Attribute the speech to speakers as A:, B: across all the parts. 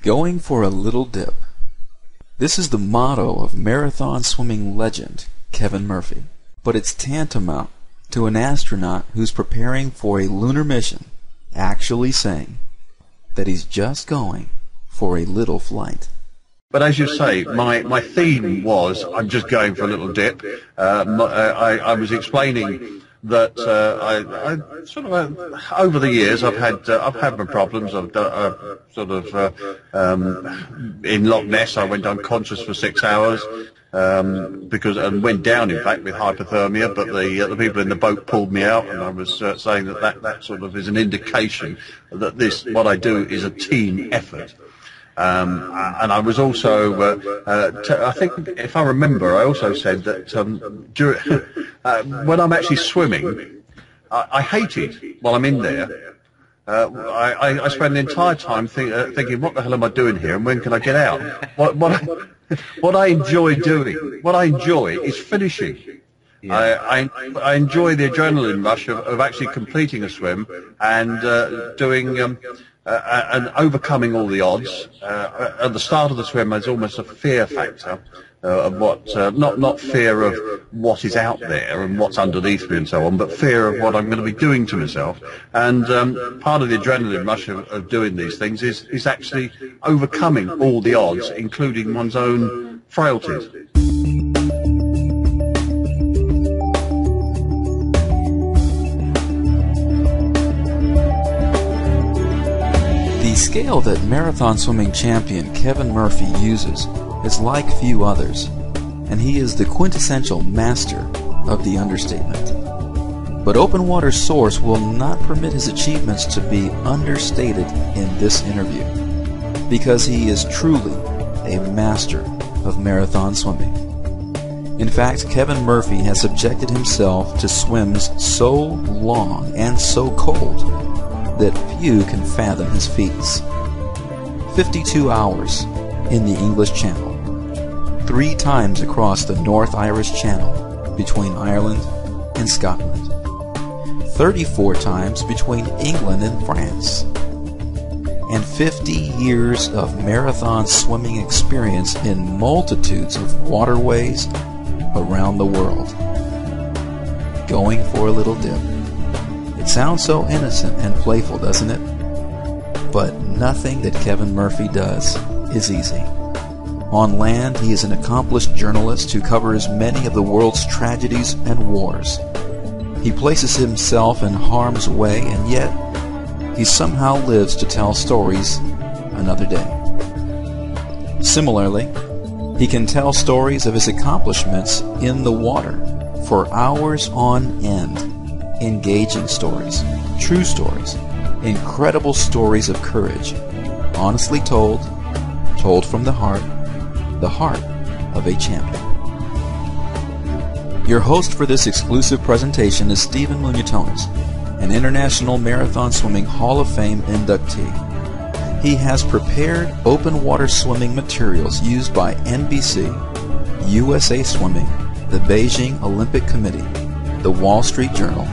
A: Going for a little dip. This is the motto of marathon swimming legend Kevin Murphy, but it's tantamount to an astronaut who's preparing for a lunar mission actually saying that he's just going for a little flight.
B: But as you say, my theme was I'm just going for a little dip. I was explaining that I sort of over the years I've had my problems. I've sort of in Loch Ness I went unconscious for 6 hours and went down in fact with hypothermia. But the people in the boat pulled me out, and I was saying that sort of is an indication that what I do is a team effort. And I was also, I think, if I remember, I also said that when I'm actually swimming, I hate it while I'm in there. I spend the entire time thinking, what the hell am I doing here, and when can I get out? What I enjoy doing, what I enjoy is finishing. Yeah. I enjoy the adrenaline rush of actually completing a swim and doing and overcoming all the odds. At the start of the swim, there's almost a fear factor of what, not fear of what is out there and what's underneath me and so on, but fear of what I'm going to be doing to myself. And part of the adrenaline rush of doing these things is actually overcoming all the odds, including one's own frailties.
A: The scale that marathon swimming champion Kevin Murphy uses is like few others, and he is the quintessential master of the understatement. But Open Water Source will not permit his achievements to be understated in this interview, because he is truly a master of marathon swimming. In fact, Kevin Murphy has subjected himself to swims so long and so cold that few can fathom his feats. 52 hours in the English Channel, 3 times across the North Irish Channel between Ireland and Scotland, 34 times between England and France, and 50 years of marathon swimming experience in multitudes of waterways around the world. Going for a little dip. It sounds so innocent and playful, doesn't it? But nothing that Kevin Murphy does is easy. On land, he is an accomplished journalist who covers many of the world's tragedies and wars. He places himself in harm's way, and yet he somehow lives to tell stories another day. Similarly, he can tell stories of his accomplishments in the water for hours on end. Engaging stories, true stories, incredible stories of courage, honestly told from the heart of a champion. Your host for this exclusive presentation is Stephen Muñatones, an International Marathon Swimming Hall of Fame inductee. He has prepared open water swimming materials used by NBC, USA Swimming, the Beijing Olympic Committee, the Wall Street Journal,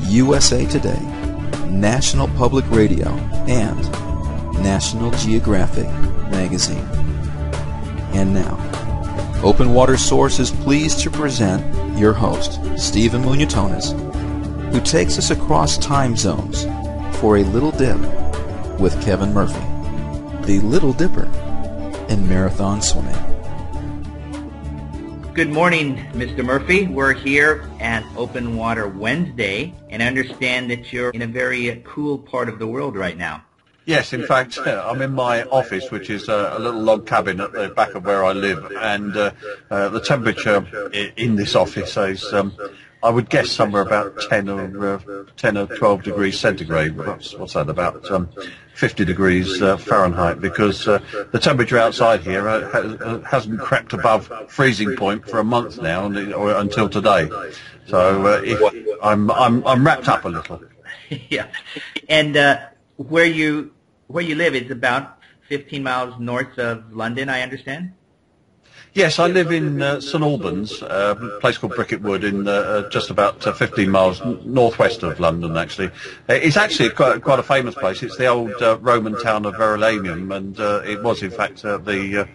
A: USA Today, National Public Radio, and National Geographic magazine. And now, Open Water Source is pleased to present your host, Stephen Muñatones, who takes us across time zones for a little dip with Kevin Murphy, the Little Dipper in marathon swimming.
C: Good morning, Mr. Murphy. We're here at Open Water Wednesday, and I understand that you're in a very cool part of the world right now.
B: Yes, in fact, I'm in my office, which is a little log cabin at the back of where I live, and the temperature in this office is, I would guess, somewhere about 10 or 12 degrees centigrade. What's that, about 50 degrees Fahrenheit, because the temperature outside here hasn't crept above freezing point for a month now, or until today. So I'm wrapped up a little.
C: Yeah, and where you live is about 15 miles north of London, I understand?
B: Yes, I live in St Albans, a place called Bricket Wood, in just about 15 miles northwest of London. Actually, it's actually quite a famous place. It's the old Roman town of Verulamium, and it was in fact the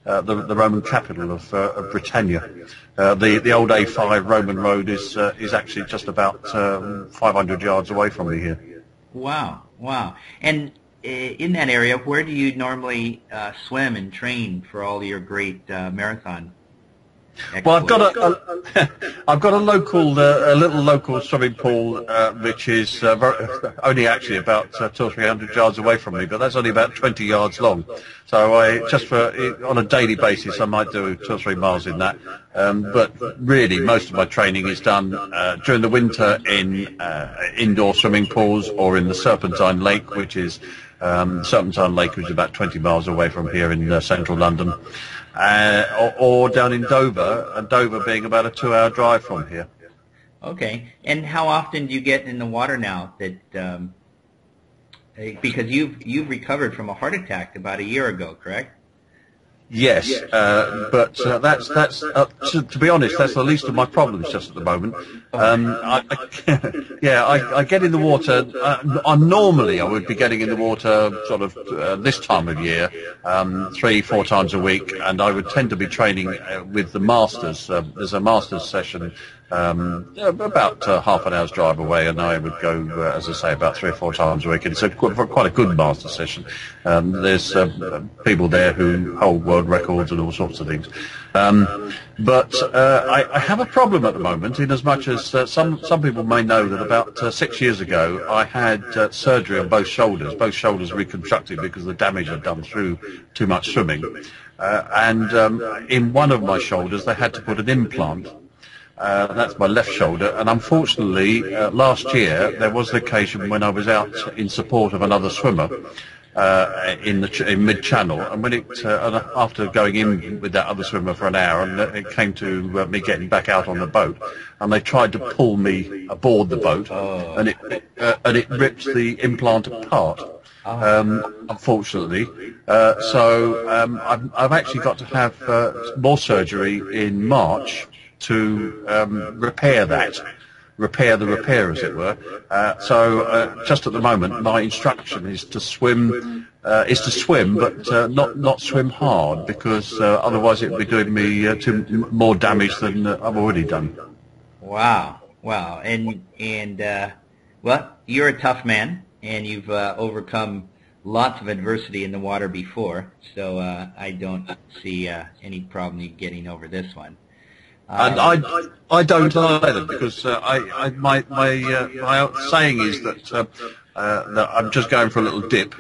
B: Roman capital of Britannia. The old A5 Roman road is actually just about 500 yards away from me here.
C: Wow, wow. And in that area, where do you normally swim and train for all your great marathon exploits?
B: Well, I've got a little local swimming pool, which is only actually about 200 or 300 yards away from me, but that's only about 20 yards long. So on a daily basis, I might do 2 or 3 miles in that. But really, most of my training is done during the winter in indoor swimming pools or in the Serpentine Lake, which is about 20 miles away from here in central London, or down in Dover, and Dover being about a 2-hour drive from here.
C: Okay. And how often do you get in the water now? That because you've recovered from a heart attack about a year ago, correct?
B: Yes, but that's to be honest, that's the least of my problems just at the moment. I get in the water. Normally I would be getting in the water sort of this time of year, 3-4 times a week, and I would tend to be training with the masters. There's a masters session about half an hour's drive away, and I would go, as I say, about 3 or 4 times a week. And it's quite a good master session. There's people there who hold world records and all sorts of things. But I have a problem at the moment, in as much as some people may know that about 6 years ago I had surgery on both shoulders reconstructed because the damage I'd done through too much swimming. And in one of my shoulders they had to put an implant. That's my left shoulder, and unfortunately last year there was the occasion when I was out in support of another swimmer in mid-channel, and when after going in with that other swimmer for an hour, and it came to me getting back out on the boat, and they tried to pull me aboard the boat, and it ripped the implant apart. Unfortunately, so I've actually got to have more surgery in March to repair the repair, as it were. So just at the moment, my instruction is to swim, but not swim hard, because otherwise it would be doing me more damage than I've already done.
C: Wow, wow, and well, you're a tough man, and you've overcome lots of adversity in the water before, so I don't see any problem you getting over this one.
B: And I don't either, because my saying is that I'm just going for a little dip.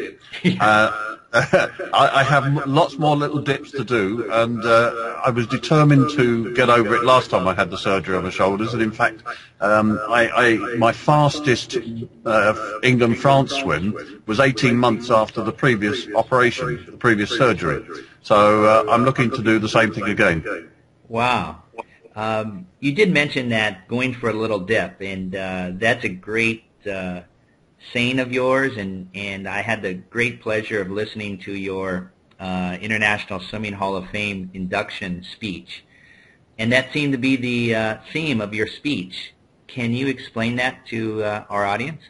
B: I have lots more little dips to do, and I was determined to get over it last time I had the surgery on my shoulders. And in fact, my fastest England-France swim was 18 months after the previous operation, the previous surgery. So I'm looking to do the same thing again.
C: Wow. You did mention that, going for a little dip, and that's a great saying of yours, and I had the great pleasure of listening to your International Swimming Hall of Fame induction speech, and that seemed to be the theme of your speech. Can you explain that to our audience?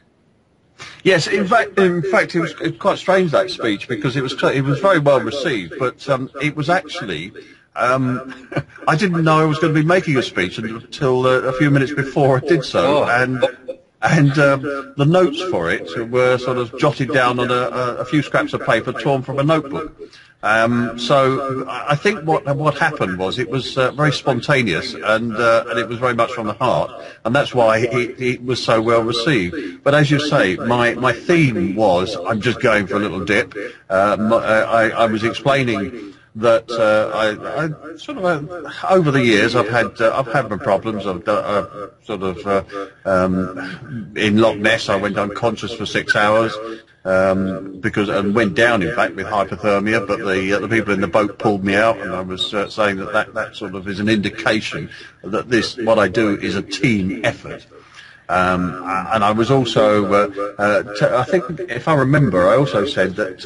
B: Yes, in fact, it was quite strange, that speech, because it was very well received, but it was actually. I didn't know I was going to be making a speech until a few minutes before I did so, and the notes for it were sort of jotted down on a few scraps of paper torn from a notebook. So I think what happened was it was very spontaneous, and it was very much from the heart, and that's why it was so well received. But as you say, my theme was, I'm just going for a little dip. I was explaining that I sort of over the years I've had my problems. I've sort of in Loch Ness I went unconscious for 6 hours and went down in fact with hypothermia. But the people in the boat pulled me out, and I was saying that sort of is an indication that what I do is a team effort. And I was also, I think, if I remember, I also said that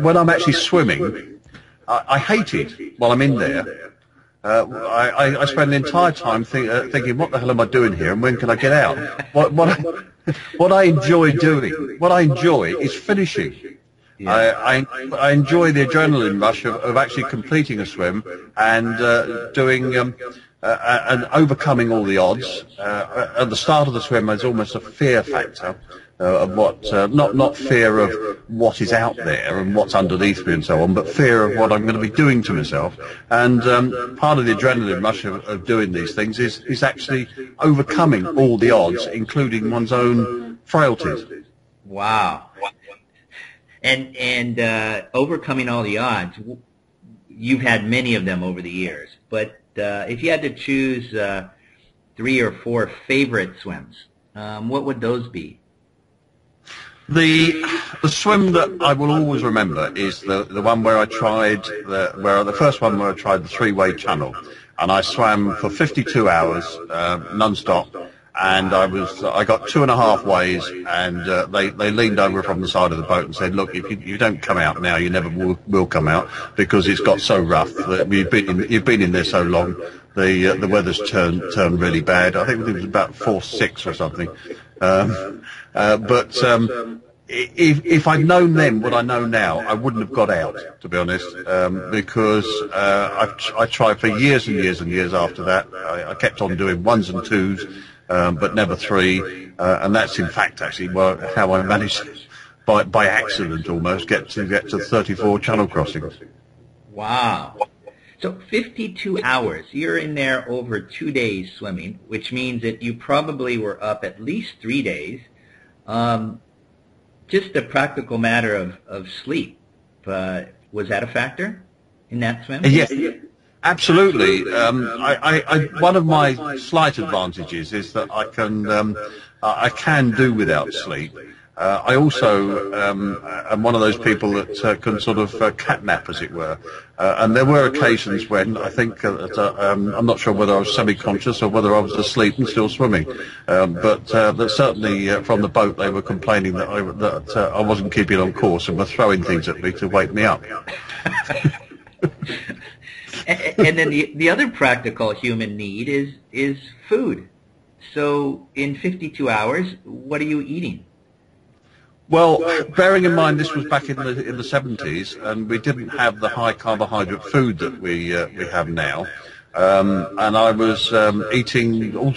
B: when I'm actually swimming, I hate it while I'm in there. I spend the entire time thinking, what the hell am I doing here, and when can I get out? What I enjoy doing, what I enjoy is finishing. Yeah. I enjoy the adrenaline rush of actually completing a swim and doing and overcoming all the odds. At the start of the swim, there's almost a fear factor. Of what, not fear of what is out there and what's underneath me and so on, but fear of what I'm going to be doing to myself. And part of the adrenaline rush of doing these things is actually overcoming all the odds, including one's own frailties.
C: Wow. And overcoming all the odds, you've had many of them over the years, but if you had to choose 3 or 4 favorite swims, what would those be?
B: The swim that I will always remember is the one where I tried the first one where I tried the 3-way channel, and I swam for 52 hours non-stop, and I got 2.5 ways, and they leaned over from the side of the boat and said, look, if you don't come out now, you never will come out, because it's got so rough that you've been in there so long. The weather's turned really bad. I think it was about 4-6 or something. But if I'd known then what I know now, I wouldn't have got out, to be honest, because I tried for years and years and years after that. I kept on doing 1s and 2s, but never 3, and that's in fact actually how I managed, by accident almost, get to 34 channel crossings.
C: Wow. So 52 hours, you're in there over 2 days swimming, which means that you probably were up at least 3 days. Just a practical matter of sleep. Was that a factor in that swim?
B: Yes, absolutely. One of my slight advantages is that I can do without sleep. I also am one of those people that can sort of catnap, as it were. And there were occasions when I think I'm not sure whether I was semi-conscious or whether I was asleep and still swimming. But certainly from the boat they were complaining that I wasn't keeping on course and were throwing things at me to wake me up.
C: And then the other practical human need is food. So in 52 hours, what are you eating?
B: Well, bearing in mind this was back in the 70s, and we didn't have the high carbohydrate food that we have now, and I was eating all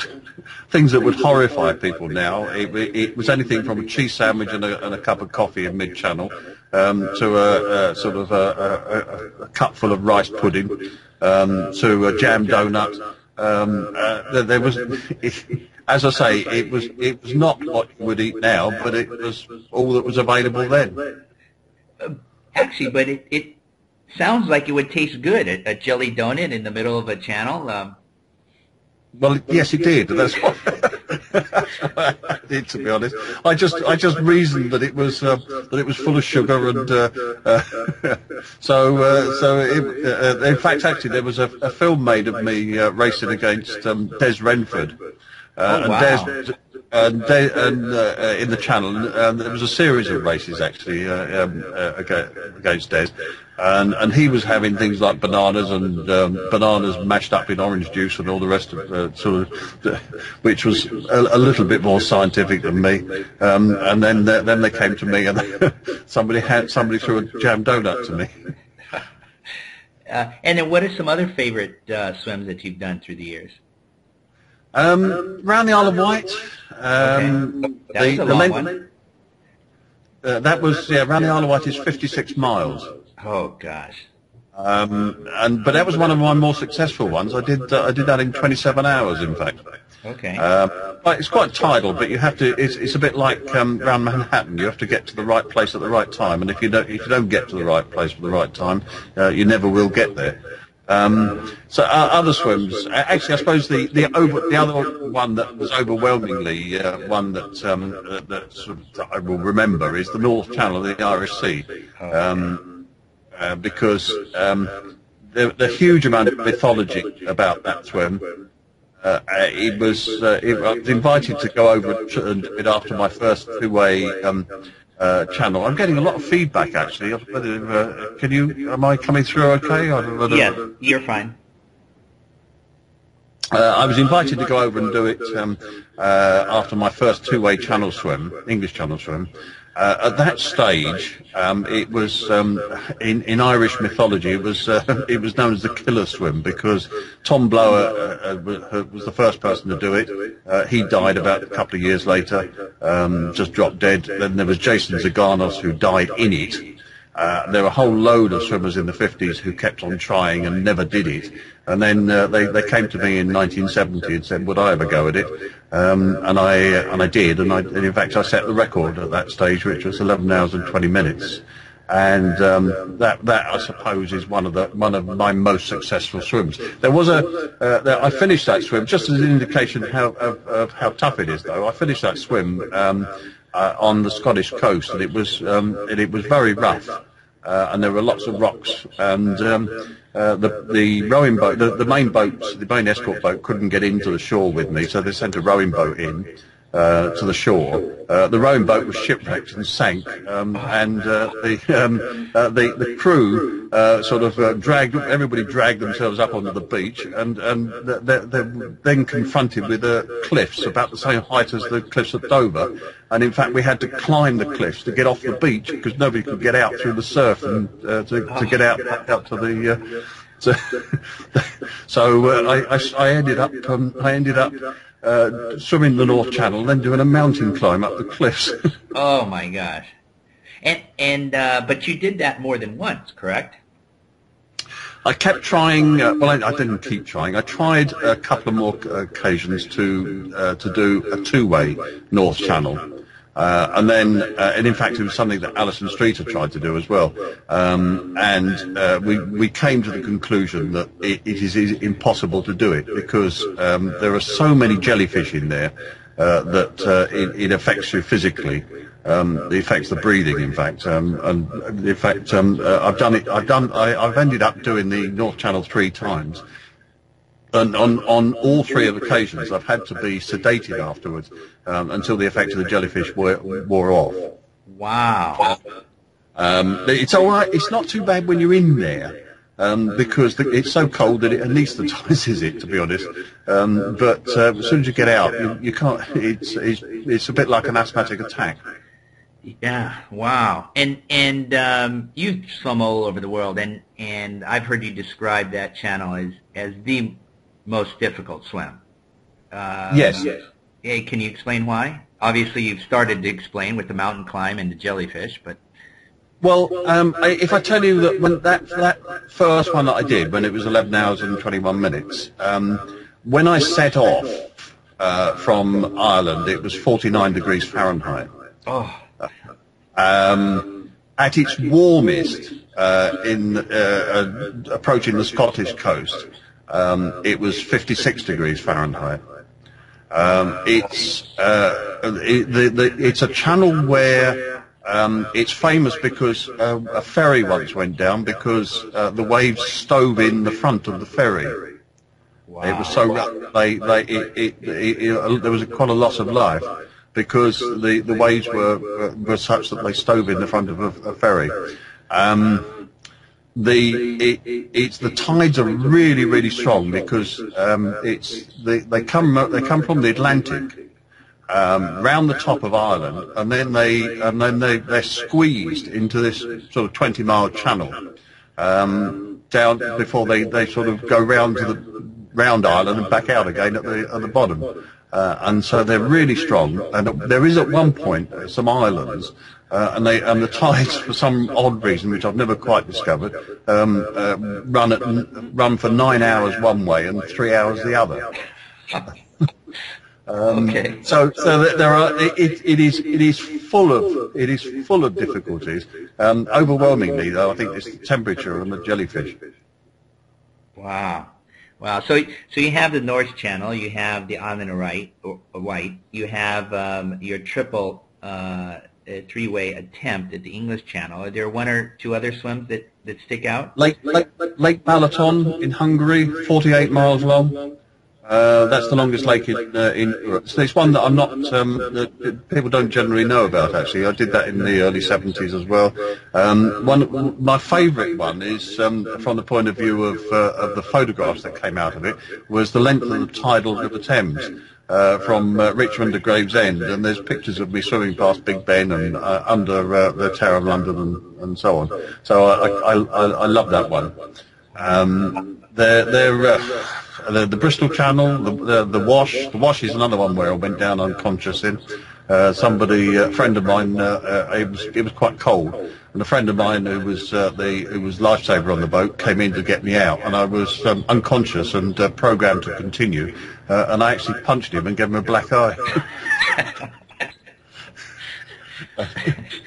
B: things that would horrify people now. It was anything from a cheese sandwich and a cup of coffee in mid-channel, to a sort of a cupful of rice pudding, to a jam donut. There was. As I say, it was not what you would eat now, but it was all that was available then.
C: Actually, but it sounds like it would taste good, a jelly donut in the middle of a channel.
B: Well, yes, it did. That's what I did, to be honest. I just reasoned that it was full of sugar, and in fact, actually, there was a film made of me racing against Des Renford.
C: Oh, wow.
B: And in the channel, and there was a series of races actually against Des, and he was having things like bananas and bananas mashed up in orange juice and all the rest of which was a little bit more scientific than me. And then they came to me, and somebody threw a jam donut to me.
C: And then, what are some other favorite swims that you've done through the years?
B: Around the Isle of Wight.
C: That's a long one.
B: That was around the Isle of Wight is 56 miles.
C: Oh gosh.
B: But that was one of my more successful ones. I did that in 27 hours, in fact.
C: Okay.
B: But it's quite tidal, but you have to. It's a bit like around Manhattan. You have to get to the right place at the right time, and if you don't get to the right place at the right time, you never will get there. So other swims. Actually, I suppose the other one that was overwhelmingly one that sort of I will remember is the North Channel of the Irish Sea, because the huge amount of mythology about that swim. I was invited to go over and do it after my first 2-way channel. I'm getting a lot of feedback actually. Am I coming through okay?
C: Yes, you're fine.
B: I was invited to go over and do it after my first two-way channel swim, English channel swim. At that stage, it was in Irish mythology. It was known as the killer swim because Tom Blower was the first person to do it. He died about a couple of years later, just dropped dead. Then there was Jason Zaganos who died in it. There were a whole load of swimmers in the 50s who kept on trying and never did it. And then they came to me in 1970 and said, would I ever go at it? And I did. And in fact, I set the record at that stage, which was 11 hours and 20 minutes. And that I suppose is one of my most successful swims. There was I finished that swim just as an indication of how tough it is, though. I finished that swim on the Scottish coast, and it was very rough, and there were lots of rocks, and the rowing boat, the main escort boat, couldn't get into the shore with me, so they sent a rowing boat in to the shore. The rowing boat was shipwrecked and sank, and the crew everybody dragged themselves up onto the beach, and they're then confronted with cliffs about the same height as the cliffs at Dover, and in fact we had to climb the cliffs to get off the beach because nobody could get out through the surf and to get out to the. So I ended up swimming the North Channel, then doing a mountain climb up the cliffs.
C: Oh my gosh! But you did that more than once, correct?
B: I kept trying. I didn't keep trying. I tried a couple of more occasions to do a two-way North Channel, and in fact, it was something that Alison Streeter tried to do as well. We came to the conclusion that it is impossible to do it because there are so many jellyfish in there that it affects you physically. It affects the breathing, in fact, and in fact, I've ended up doing the North Channel 3 times, and on all three of occasions, I've had to be sedated afterwards until the effects of the jellyfish wore off.
C: Wow.
B: It's all right. It's not too bad when you're in there. Because it's so cold that it anesthetizes it, to be honest. But as soon as you get out, you can't. It's a bit like an asthmatic attack.
C: Yeah. Wow. And you've swum all over the world, and I've heard you describe that channel as the most difficult swim.
B: Yes.
C: Yeah. Can you explain why? Obviously, you've started to explain with the mountain climb and the jellyfish, but.
B: Well, if I tell you that when that first one that I did, when it was 11 hours and 21 minutes, when I set off from Ireland, it was 49 degrees Fahrenheit.
C: Oh.
B: At its warmest, approaching the Scottish coast, it was 56 degrees Fahrenheit. It's a channel where. It's famous because a ferry once went down because the waves stove in the front of the ferry. Wow. It was so rough. There was quite a loss of life because the waves were such that they stove in the front of a ferry. The tides are really, really strong because they come from the Atlantic. Round the top of Ireland, and then they're squeezed into this sort of 20-mile channel down before they sort of go round Ireland and back out again at the bottom, and so they're really strong. And there is at one point some islands, and the tides, for some odd reason which I've never quite discovered, run for 9 hours one way and 3 hours the other.
C: Okay.
B: So there are. It is full of difficulties. Overwhelmingly, though, I think it's the temperature and the jellyfish.
C: Wow. So you have the North Channel, you have the Island of Wight, you have your triple three-way attempt at the English Channel. Are there one or two other swims that stick out?
B: Lake Balaton in Hungary, 48 miles long. That's the longest lake in Europe. So it's one that I'm not, that people don't generally know about, actually. I did that in the early 70s as well. My favourite one is, from the point of view of the photographs that came out of it, was the length of the tidal River Thames. From Richmond to Gravesend, and there's pictures of me swimming past Big Ben and under the Tower of London and so on. So I love that one. The Bristol Channel, the Wash. The Wash is another one where I went down unconscious in. A friend of mine, it was quite cold, and a friend of mine who was lifesaver on the boat came in to get me out, and I was unconscious and programmed to continue, and I actually punched him and gave him a black eye.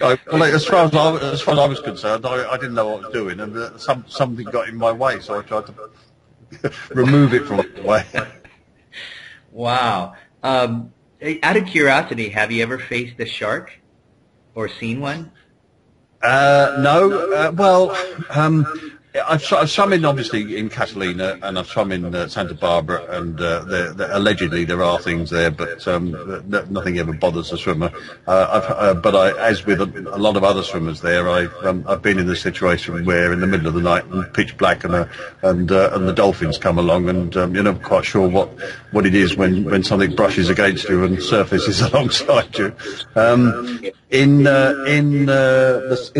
B: Well, as far as I was concerned, I didn't know what I was doing, and something got in my way, so I tried to remove it from the way.
C: Wow. Out of curiosity, have you ever faced a shark or seen one?
B: No. I've swum in, obviously, in Catalina, and I've swum in Santa Barbara, and allegedly there are things there, but nothing ever bothers a swimmer. As with a lot of other swimmers there, I've been in the situation where in the middle of the night, and pitch black, and the dolphins come along, and you're never quite sure what it is when something brushes against you and surfaces alongside you. In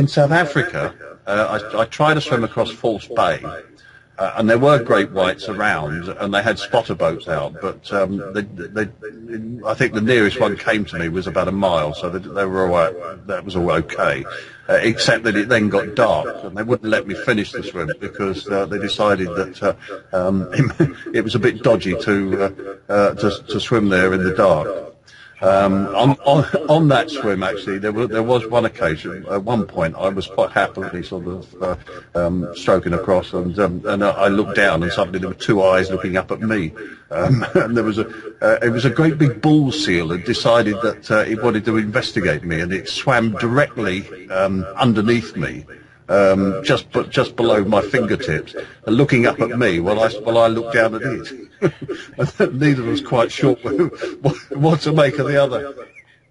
B: South Africa, I tried to swim across False Bay, and there were great whites around, and they had spotter boats out, but I think the nearest one came to me was about a mile, so they were all right. That was all okay, except that it then got dark, and they wouldn't let me finish the swim because they decided that it was a bit dodgy to swim there in the dark. On that swim, actually, there was one occasion. At one point, I was quite happily sort of stroking across, and I looked down, and suddenly there were two eyes looking up at me. And it was a great big bull seal had decided that it wanted to investigate me, and it swam directly underneath me. Just below my fingertips, looking up at me while I looked down at it. Neither was quite sure what to make of the other.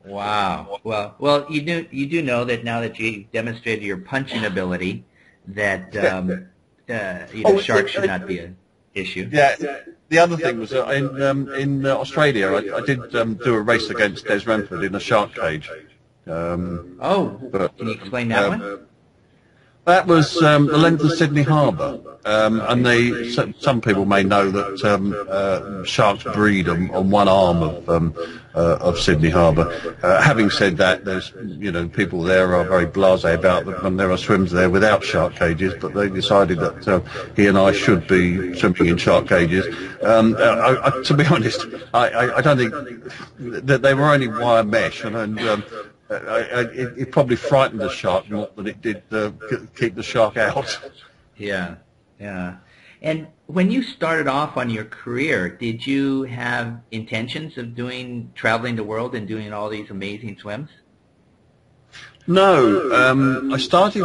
C: Wow. Well, you do know that now that you demonstrated your punching ability, that sharks should not be an issue.
B: Yeah. The other thing was that in Australia, I did do a race against Des Renford in a shark cage.
C: Can you explain that one?
B: That was the length of Sydney Harbour, and some people may know that sharks breed on one arm of Sydney Harbour. Having said that, there's people there are very blasé about them, and there are swims there without shark cages, but they decided that he and I should be swimming in shark cages. To be honest, I don't think that they were only wire mesh, and it probably frightened the shark more than it did keep the shark out.
C: Yeah. And when you started off on your career, did you have intentions of traveling the world and doing all these amazing swims?
B: No, I started.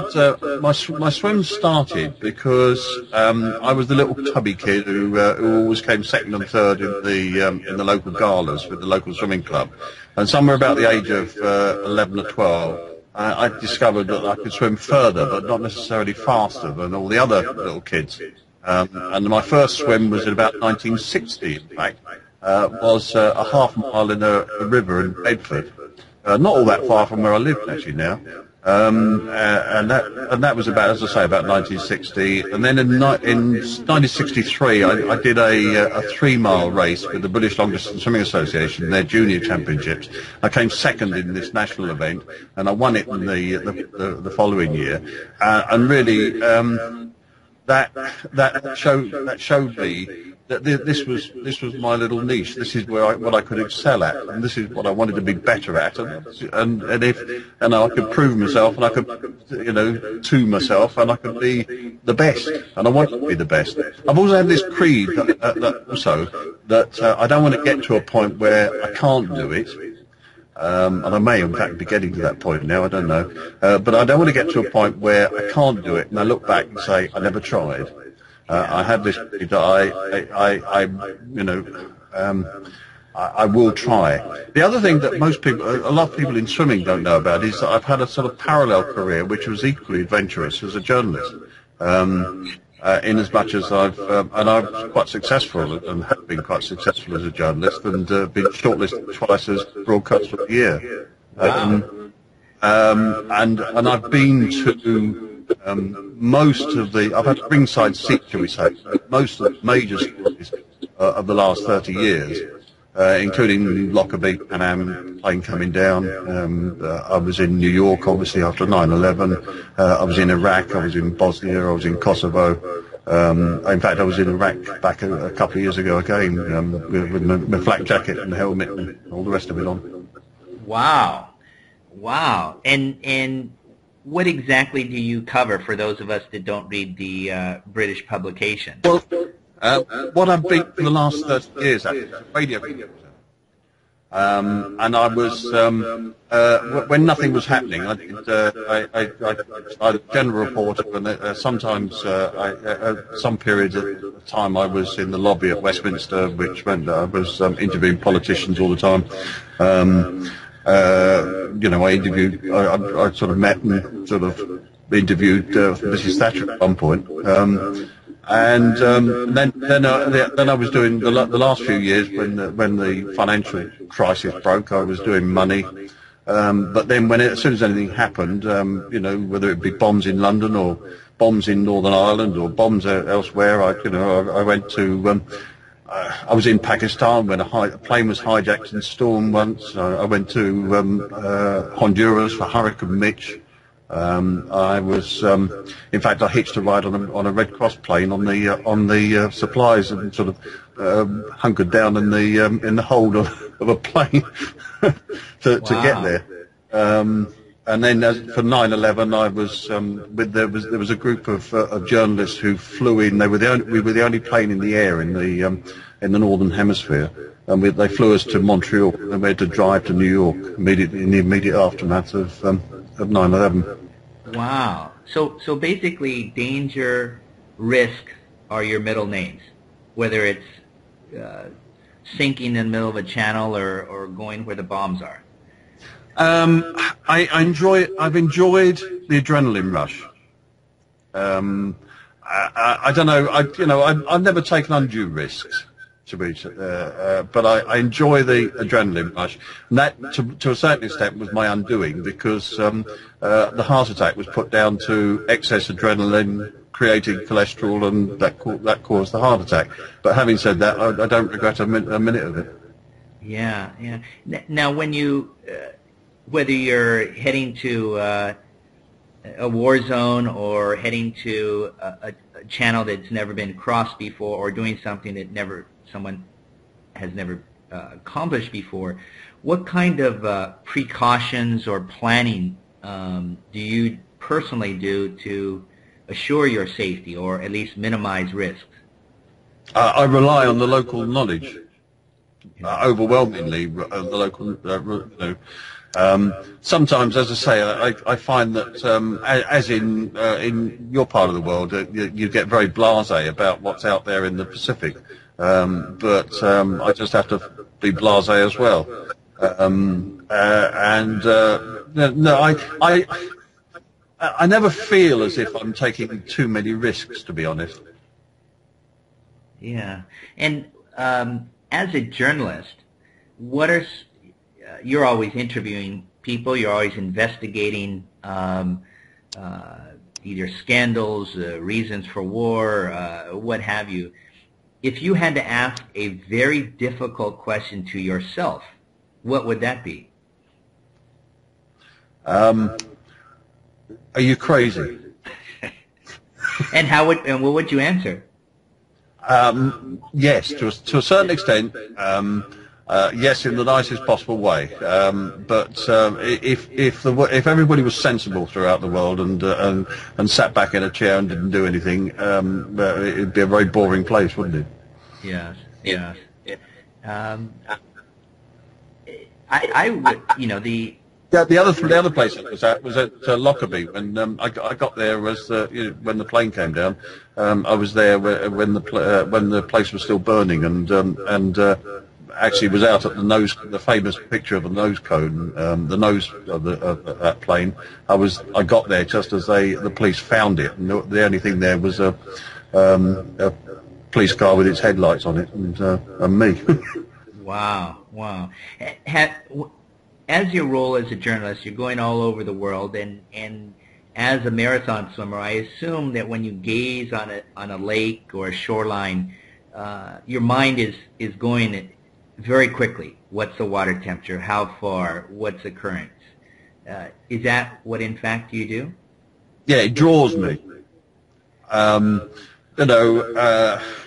B: My swims started because I was the little tubby kid who always came second and third in the local galas with the local swimming club, and somewhere about the age of 11 or 12, I discovered that I could swim further, but not necessarily faster than all the other little kids. And my first swim was in about 1960. In fact, was a half mile in a river in Bedford. Not all that far from where I live actually now, and that was about, as I say, about 1960. And then in 1963, I did a 3-mile race with the British Long Distance Swimming Association, their junior championships. I came second in this national event, and I won it in the following year. And really, that showed me that this was my little niche. This is what I could excel at, and this is what I wanted to be better at, and I could prove myself, and I could to myself, and I could be the best, and I want to be the best. I've also had this creed that I don't want to get to a point where I can't do it. And I may, in fact, be getting to that point now, I don't know. But I don't want to get to a point where I can't do it, and I look back and say, I never tried. I have this that I you know, I will try. The other thing that most people, a lot of people in swimming don't know about is that I've had a sort of parallel career which was equally adventurous as a journalist. In as much as and I was quite successful and have been quite successful as a journalist and been shortlisted twice as Broadcaster of the Year. And I've been to most of I've had a ringside seat, shall we say, most of the major stories of the last 30 years, including Lockerbie, Pan Am plane coming down. I was in New York, obviously, after 9/11. I was in Iraq, I was in Bosnia, I was in Kosovo. In fact, I was in Iraq back a couple of years ago again, with my flak jacket and the helmet and all the rest of it on.
C: Wow. Wow. And what exactly do you cover for those of us that don't read the British publication?
B: Well, what I've been for the last 30 years, actually, radio presenter. And I was, when nothing was happening, I was a general reporter, and sometimes, some periods of time I was in the lobby at Westminster, which meant that I was interviewing politicians all the time. You know, I sort of met and sort of interviewed Mrs. Thatcher at one point. And then I was doing the last few years when the financial crisis broke. I was doing money, but then as soon as anything happened, you know, whether it be bombs in London or bombs in Northern Ireland or bombs elsewhere, I went to. I was in Pakistan when a plane was hijacked and stormed once. I went to Honduras for Hurricane Mitch. I was, in fact, I hitched a ride on a Red Cross plane on the supplies and sort of hunkered down in the hold of a plane to get there. And then for 9/11, I was there was a group of journalists who flew in. We were the only plane in the air in the northern hemisphere, and they flew us to Montreal, and we had to drive to New York in the immediate aftermath of 9/11.
C: Wow. So basically, danger, risk are your middle names, whether it's sinking in the middle of a channel or going where the bombs are.
B: I've enjoyed the adrenaline rush. I don't know. I've never taken undue risks, but I enjoy the adrenaline rush. And that, to a certain extent, was my undoing, because the heart attack was put down to excess adrenaline creating cholesterol, and that caused the heart attack. But having said that, I don't regret a minute of it.
C: Yeah, yeah. Now, when you, whether you're heading to a war zone or heading to a channel that's never been crossed before, or doing something that someone has never accomplished before, what kind of precautions or planning do you personally do to assure your safety, or at least minimize risks?
B: I rely on the local knowledge, overwhelmingly the local. Sometimes, as I say, I find that, as in your part of the world, you get very blasé about what's out there in the Pacific. But I just have to be blasé as well. I never feel as if I'm taking too many risks, to be honest.
C: Yeah. And as a journalist, what are you're always interviewing people, you're always investigating either scandals, reasons for war, what have you. If you had to ask a very difficult question to yourself, what would that be?
B: Are you crazy?
C: And what would you answer?
B: Yes, to a certain extent. Yes, in the nicest possible way. But if everybody was sensible throughout the world and sat back in a chair and didn't do anything, it'd be a very boring place, wouldn't it?
C: Yes. Yes. I would,
B: Yeah, the other place I was at Lockerbie when I got there was when the plane came down. I was there when the place was still burning, and actually was out at the famous picture of the nose cone, the nose of that plane. I got there just as the police found it, and the only thing there was a police car with its headlights on it, and me.
C: Wow, wow. As your role as a journalist, you're going all over the world, and as a marathon swimmer, I assume that when you gaze on a lake or a shoreline, your mind is going very quickly. What's the water temperature? How far? What's the currents? Is that what, in fact, you do?
B: Yeah, it draws me.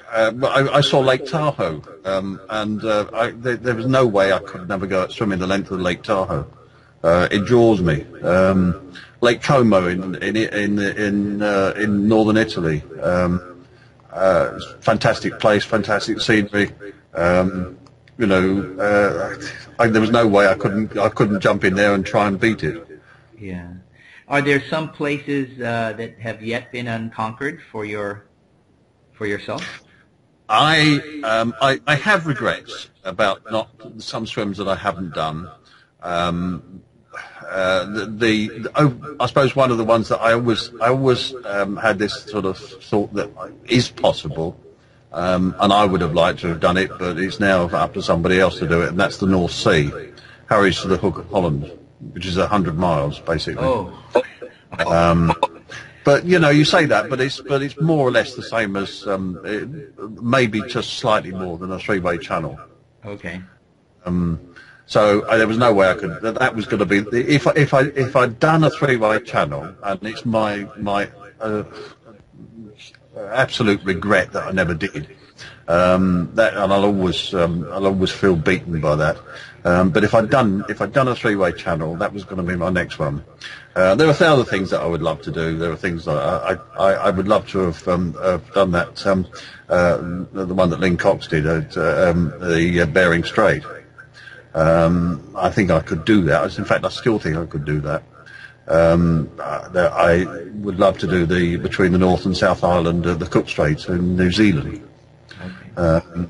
B: I saw Lake Tahoe, and there was no way I could never go swimming the length of Lake Tahoe. It draws me. Lake Como in northern Italy, fantastic place, fantastic scenery. There was no way I couldn't jump in there and try and beat it.
C: Yeah. Are there some places that have yet been unconquered for yourself?
B: I have regrets about some swims that I haven't done. I suppose one of the ones that I always had this sort of thought that is possible, and I would have liked to have done it, but it's now up to somebody else to do it, and that's the North Sea, Harwich to the Hook of Holland, which is 100 miles basically.
C: Oh.
B: But you say that, but it's more or less the same as maybe just slightly more than a three-way channel.
C: Okay.
B: So there was no way I could. That was going to be if I'd done a three-way channel, and it's my absolute regret that I never did. And I'll always feel beaten by that. But if I'd done a three-way channel, that was going to be my next one. There are other things that I would love to do. There are things that I would love to have done that. The one that Lynn Cox did at the Bering Strait. I think I could do that. In fact, I still think I could do that. I would love to do between the North and South Island, the Cook Straits in New Zealand.
C: Okay.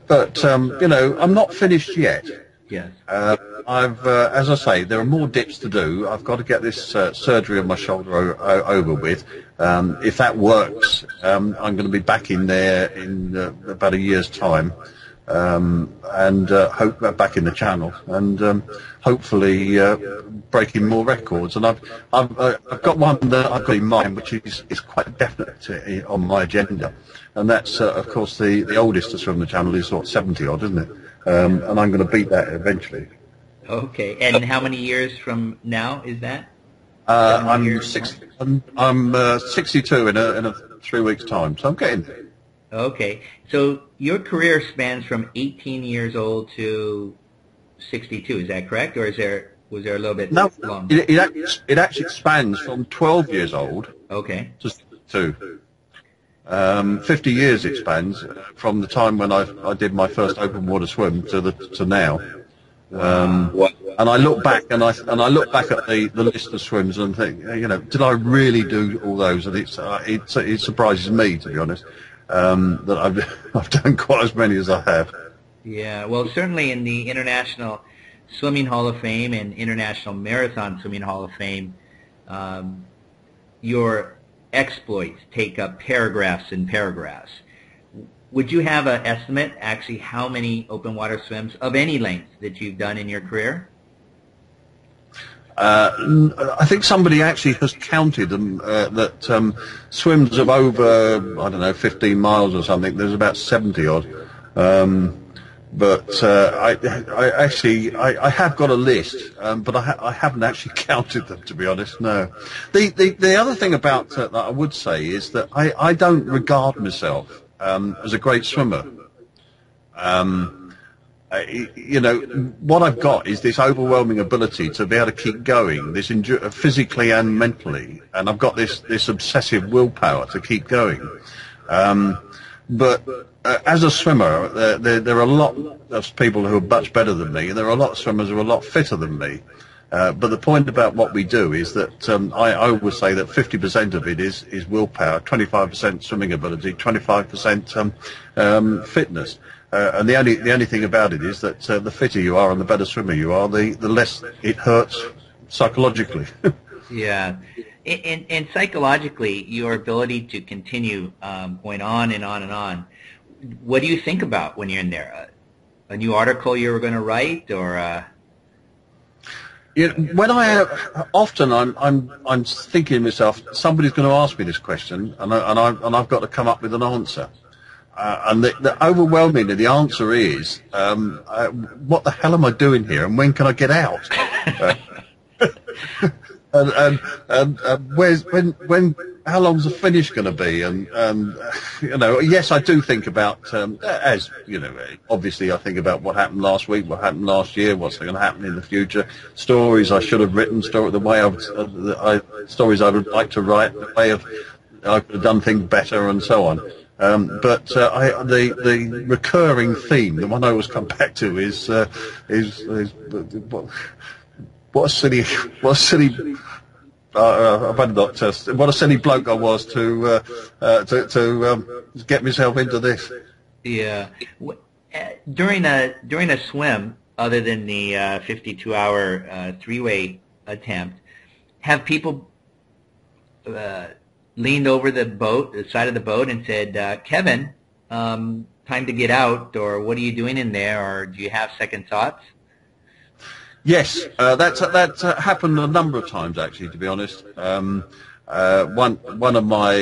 B: But I'm not finished yet.
C: Yes.
B: As I say, there are more dips to do. I've got to get this surgery on my shoulder over with. If that works, I'm going to be back in there in about a year's time, and hope back in the channel, and hopefully breaking more records. And I've got one that I've got in mind, which is quite definite on my agenda, and that's of course the oldest to swim the channel is 70 odd, isn't it? And I'm going to beat that eventually.
C: Okay, and how many years from now is that?
B: I'm 62 in a 3 weeks time, so I'm getting there.
C: Okay, so your career spans from 18 years old to 62. Is that correct, or was there a little bit long?
B: It actually spans from 12 years old.
C: Okay.
B: To 62. 50 years it spans from the time when I did my first open water swim to now. And I look back and I look back at the list of swims and think, did I really do all those? And it surprises me, to be honest, that I've done quite as many as I have.
C: Yeah, well, certainly in the International Swimming Hall of Fame and International Marathon Swimming Hall of Fame, your exploits take up paragraphs and paragraphs. Would you have an estimate, actually, how many open water swims of any length that you've done in your career?
B: I think somebody actually has counted them, that swims of over, 15 miles or something, there's about 70 odd. But I have got a list, but I haven't actually counted them, to be honest. No. The other thing about that I would say is that I don't regard myself as a great swimmer. What I've got is this overwhelming ability to be able to keep going, this physically and mentally, and I've got this obsessive willpower to keep going. But as a swimmer, there are a lot of people who are much better than me, and there are a lot of swimmers who are a lot fitter than me. But the point about what we do is that I always say that 50% of it is willpower, 25% swimming ability, 25% fitness. And the only thing about it is that the fitter you are and the better swimmer you are, the less it hurts psychologically.
C: Yeah. And psychologically, your ability to continue going on and on and on, what do you think about when you're in there? A new article you were going to write, or?
B: Yeah, when often I'm thinking to myself, somebody's going to ask me this question, and I've got to come up with an answer. And the overwhelmingly, the answer is, what the hell am I doing here, and when can I get out? And how long's the finish going to be? And you know, yes, I do think about, as you know, obviously I think about what happened last week, what happened last year, what's going to happen in the future, stories I should have written, stories I would like to write, the way I could have done things better, and so on. But the recurring theme, the one I always come back to, is what a silly what a silly bloke I was to get myself into this.
C: Yeah. During a swim, other than the 52-hour three-way attempt, have people leaned over the side of the boat, and said, "Kevin, time to get out," or "What are you doing in there?" or "Do you have second thoughts?"
B: Yes, that's happened a number of times, actually, to be honest. One of my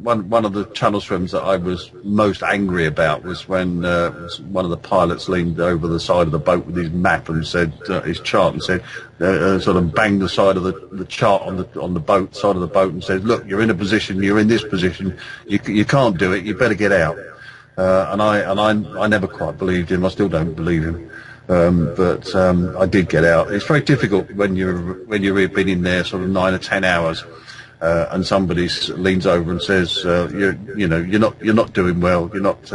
B: one of the channel swims that I was most angry about was when one of the pilots leaned over the side of the boat with his map and said, his chart, and said, sort of banged the side of the chart on the boat side of the boat and said, "Look, you're in a position, you're in this position, you can't do it, you better get out." And I never quite believed him. I still don't believe him. But I did get out. It's very difficult when you've been in there sort of 9 or 10 hours, and somebody leans over and says, you're not doing well. You're not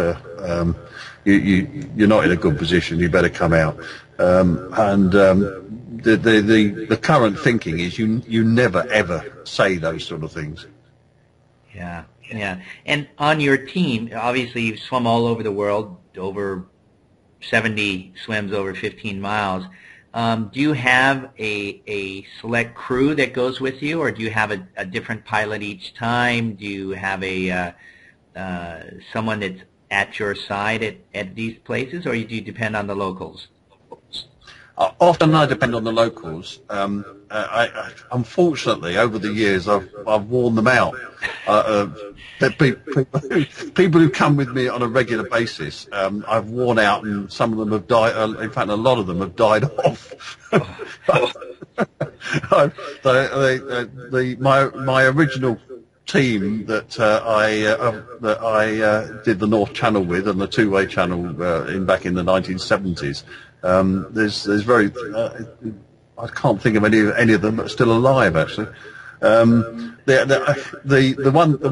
B: you're not in a good position. You better come out. The current thinking is you never ever say those sort of things.
C: Yeah, yeah. And on your team, obviously you've swum all over the world, over 70 swims over 15 miles. Do you have a select crew that goes with you, or do you have a different pilot each time? Do you have someone that's at your side at these places, or do you depend on the locals?
B: Often I depend on the locals. Unfortunately, over the years, I've worn them out. People who come with me on a regular basis, I've worn out, and some of them have died. In fact, a lot of them have died off. My original team that I did the North Channel with, and the two-way channel back in the 1970s. There's very I can't think of any of them that are still alive, actually. The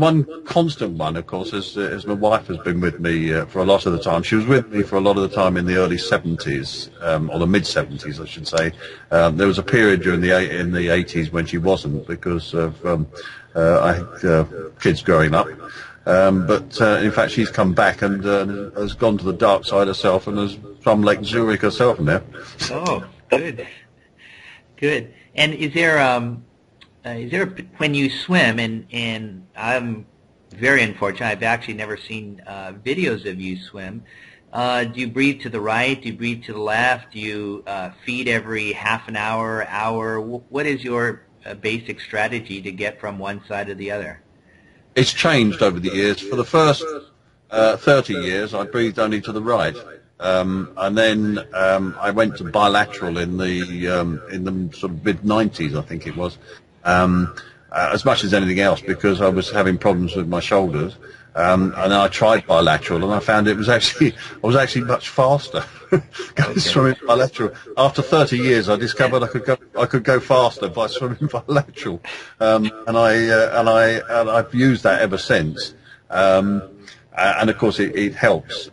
B: one constant one, of course, is my wife has been with me for a lot of the time. She was with me for a lot of the time in the early 70s, or the mid 70s, I should say. There was a period during in the 80s when she wasn't, because of I had kids growing up. But in fact, she's come back and has gone to the dark side herself, and has from Lake Zurich herself now.
C: Oh, good, good. And is there when you swim, and I'm very unfortunate, I've actually never seen videos of you swim. Do you breathe to the right? Do you breathe to the left? Do you feed every half an hour, hour? What is your basic strategy to get from one side to the other?
B: It's changed over the years. For the first 30 years, I breathed only to the right, and then I went to bilateral in the sort of mid-90s, I think it was, as much as anything else, because I was having problems with my shoulders. And I tried bilateral, and I found I was actually much faster going swimming bilateral. After 30 years, I discovered I could go faster by swimming bilateral, and I've used that ever since. and of course it helps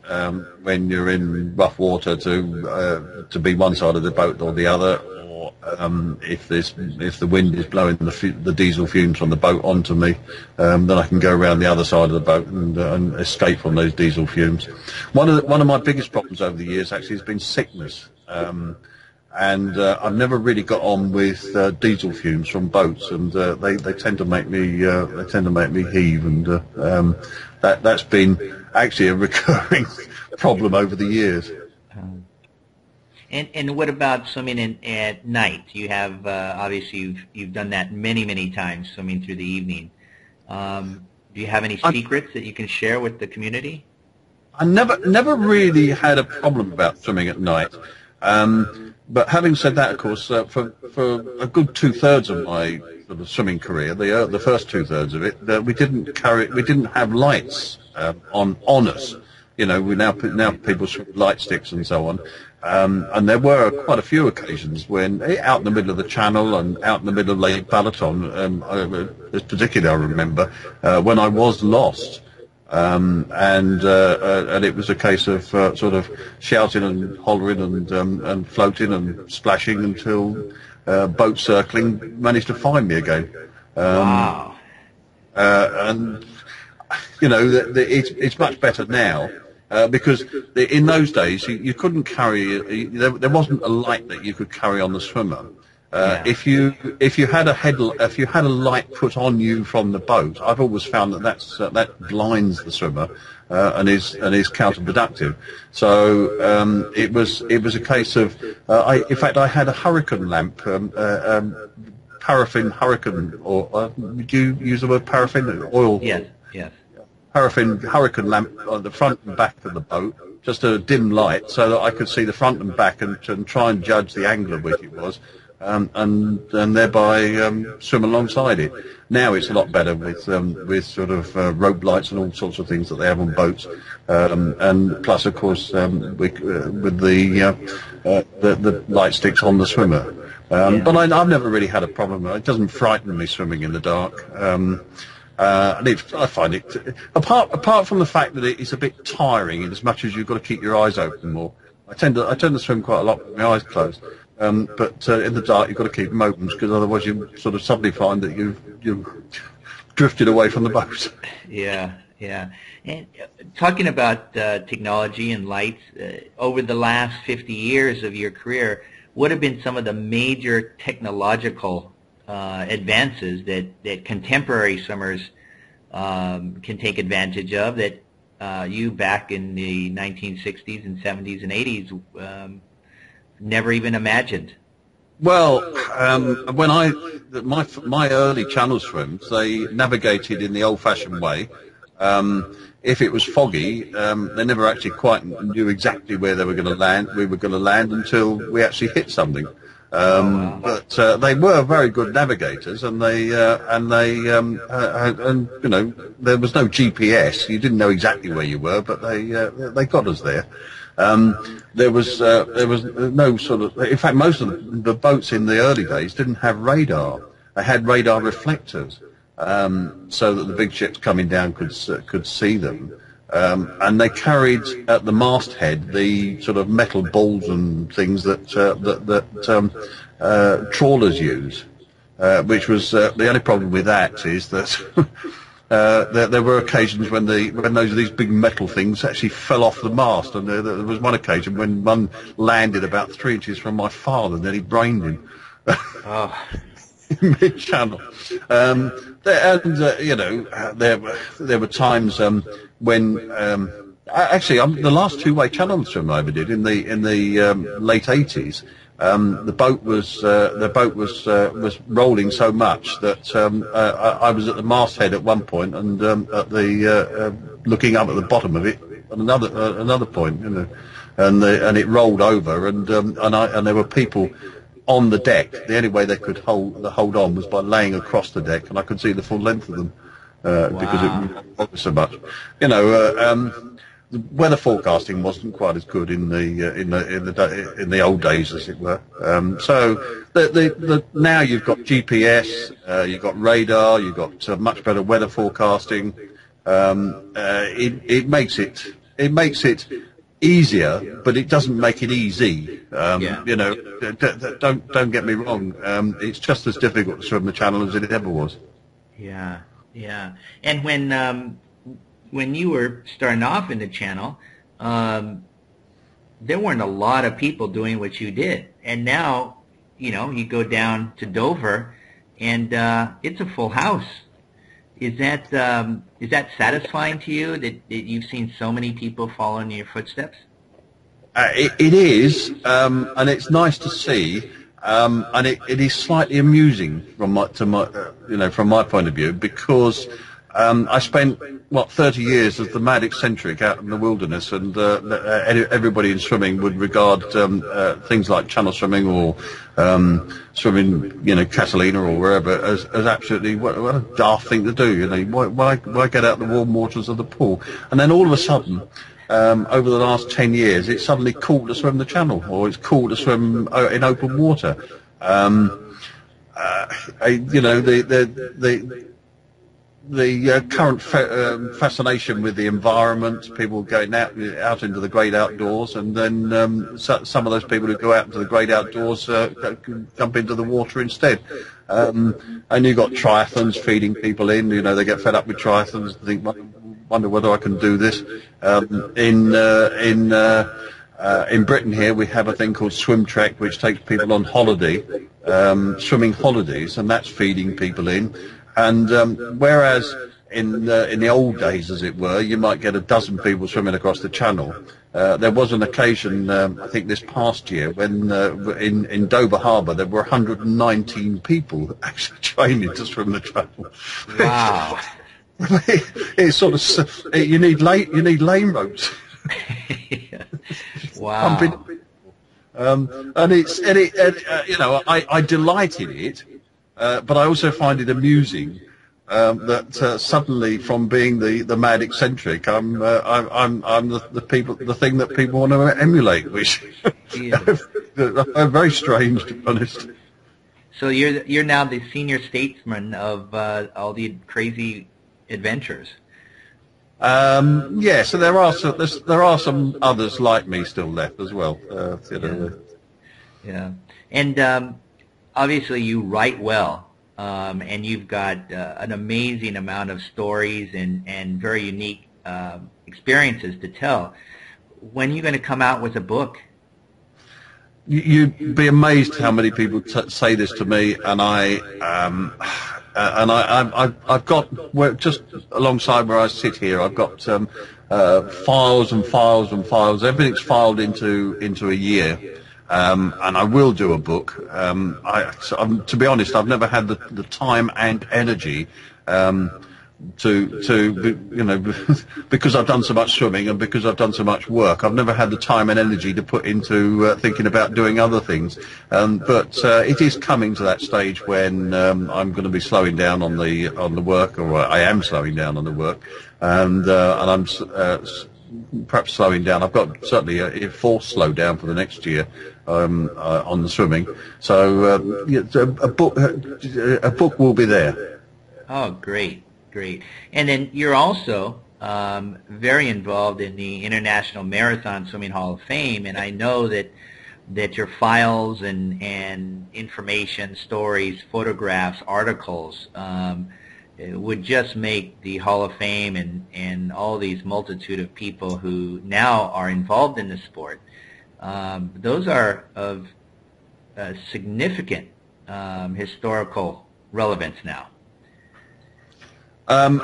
B: when you're in rough water to be one side of the boat or the other, or if the wind is blowing the diesel fumes from the boat onto me, then I can go around the other side of the boat and escape from those diesel fumes. One of my biggest problems over the years actually has been sickness. And I've never really got on with diesel fumes from boats, and they tend to make me heave, and that's been actually a recurring problem over the years.
C: And what about swimming at night? You have obviously you've done that many times, swimming through the evening. Do you have any secrets that you can share with the community?
B: I never really had a problem about swimming at night. But having said that, of course, for a good 2/3 of my sort of swimming career, the first 2/3 of it, we didn't have lights on us. You know, now people swim with light sticks and so on. And there were quite a few occasions when, out in the middle of the channel and out in the middle of Lake Balaton, particularly I remember when I was lost. And it was a case of sort of shouting and hollering and floating and splashing until boat circling managed to find me again.
C: Wow!
B: And you know, it's much better now because in those days you couldn't carry. There wasn't a light that you could carry on the swimmer.
C: Yeah.
B: If you had a light put on you from the boat, I've always found that blinds the swimmer and is counterproductive. So it was a case of in fact I had a hurricane lamp, paraffin hurricane, or would you use the word paraffin? Oil?
C: Yes.
B: Paraffin hurricane lamp on the front and back of the boat, just a dim light, so that I could see the front and back and try and judge the angle of which it was. And thereby swim alongside it. Now it's a lot better with sort of rope lights and all sorts of things that they have on boats, and plus of course with the light sticks on the swimmer. But I've never really had a problem. It doesn't frighten me swimming in the dark. And I find it apart from the fact that it's a bit tiring in as much as you've got to keep your eyes open more. I tend to swim quite a lot with my eyes closed. But in the dark, you've got to keep them open because otherwise you sort of suddenly find that you've drifted away from the boat.
C: Yeah. And talking about technology and lights, over the last 50 years of your career, what have been some of the major technological advances that contemporary swimmers can take advantage of that you back in the 1960s and 70s and 80s never even imagined?
B: Well, when my early channel swims, they navigated in the old-fashioned way. If it was foggy, they never actually quite knew exactly where they were going to land. We were going to land until we actually hit something. But they were very good navigators, and and you know, there was no GPS. You didn't know exactly where you were, but they got us there. There was no sort of. In fact, most of the boats in the early days didn't have radar. They had radar reflectors, so that the big ships coming down could see them. And they carried at the masthead the sort of metal balls and things that trawlers use. Which was the only problem with that is that. There were occasions when these big metal things actually fell off the mast, and there was one occasion when one landed about 3 inches from my father, and then he brained him mid-channel. You know, there were times when actually the last two-way channel swim I ever did in the late 80s. The boat was rolling so much that I was at the masthead at one point and at the looking up at the bottom of it at another point, you know, and it rolled over and there were people on the deck. The only way they could hold on was by laying across the deck, and I could see the full length of them because it rolled so much, you know. The weather forecasting wasn't quite as good in the old days, as it were. So now you've got GPS, you've got radar, you've got much better weather forecasting, it makes it easier, but it doesn't make it easy. You know, don't get me wrong. It's just as difficult to swim the channel as it ever was.
C: Yeah, yeah. And when you were starting off in the channel, there weren't a lot of people doing what you did, and now, you know, you go down to Dover, and it's a full house. Is that satisfying to you that you've seen so many people follow in your footsteps?
B: It is, and it's nice to see, and it is slightly amusing from my point of view, because I spent 30 years as the mad eccentric out in the wilderness, and everybody in swimming would regard things like channel swimming or swimming, you know, Catalina or wherever, as absolutely what a daft thing to do. You know, why get out the warm waters of the pool? And then all of a sudden, over the last 10 years, it's suddenly cool to swim the channel, or it's cool to swim in open water. You know, the current fascination with the environment, people going out into the great outdoors, and then some of those people who go out into the great outdoors jump into the water instead. And you've got triathlons feeding people in. You know, they get fed up with triathlons and think, wonder whether I can do this. In Britain here, we have a thing called Swim Trek, which takes people on holiday, swimming holidays, and that's feeding people in. And whereas in the old days, as it were, you might get a dozen people swimming across the channel, there was an occasion, I think this past year, when in Dover Harbour there were 119 people actually training to swim the channel.
C: Wow!
B: It's sort of, you need lane ropes.
C: Wow!
B: And you know, I delight in it. But I also find it amusing that suddenly, from being the mad eccentric, I'm the thing that people want to emulate, which are very strange, to be honest.
C: So you're now the senior statesman of all the crazy adventures.
B: Yeah. So there are some others like me still left as well. You know.
C: Yeah. And obviously, you write well, and you've got an amazing amount of stories and very unique experiences to tell. When are you going to come out with a book?
B: You'd be amazed how many people say this to me, and I've got just alongside where I sit here, I've got files and files and files. Everything's filed into a year. And I will do a book. To be honest, I've never had the time and energy you know, because I've done so much swimming and because I've done so much work. I've never had the time and energy to put into thinking about doing other things. But it is coming to that stage when I'm going to be slowing down on the work, or I am slowing down on the work, and I'm perhaps slowing down. I've got certainly a forced slow down for the next year on the swimming. So a book will be there.
C: Oh, great, great. And then you're also very involved in the International Marathon Swimming Hall of Fame, and I know that your files and information, stories, photographs, articles would just make the Hall of Fame and all these multitude of people who now are involved in the sport. Those are of significant historical relevance now.
B: And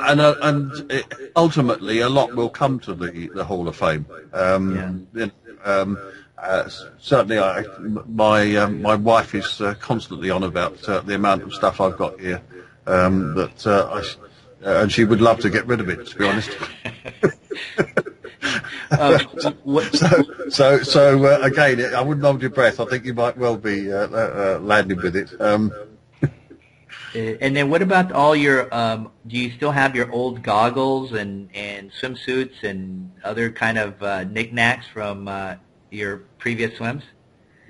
B: ultimately, a lot will come to the Hall of Fame. Certainly, my wife is constantly on about the amount of stuff I've got here. And she would love to get rid of it, to be honest. So again, I wouldn't hold your breath. I think you might well be landing with it.
C: And then what about all your, do you still have your old goggles and swimsuits and other kind of knickknacks from your previous swims?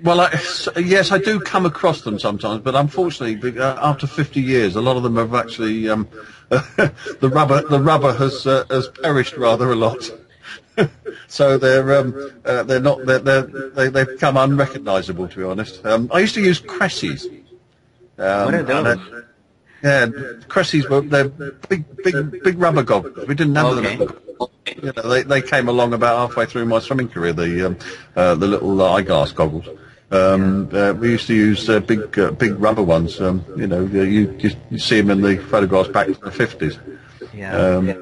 B: Well, yes, I do come across them sometimes, but unfortunately, after 50 years, a lot of them have actually the rubber has perished rather a lot. So they've become unrecognisable, to be honest. I used to use Cressy's.
C: What are those?
B: Yeah, Cressy's they're big rubber goggles. We didn't have them. You know, they came along about halfway through my swimming career. The little eyeglass goggles. We used to use big rubber ones. You know, you see them in the photographs back in the 50s.
C: Yeah.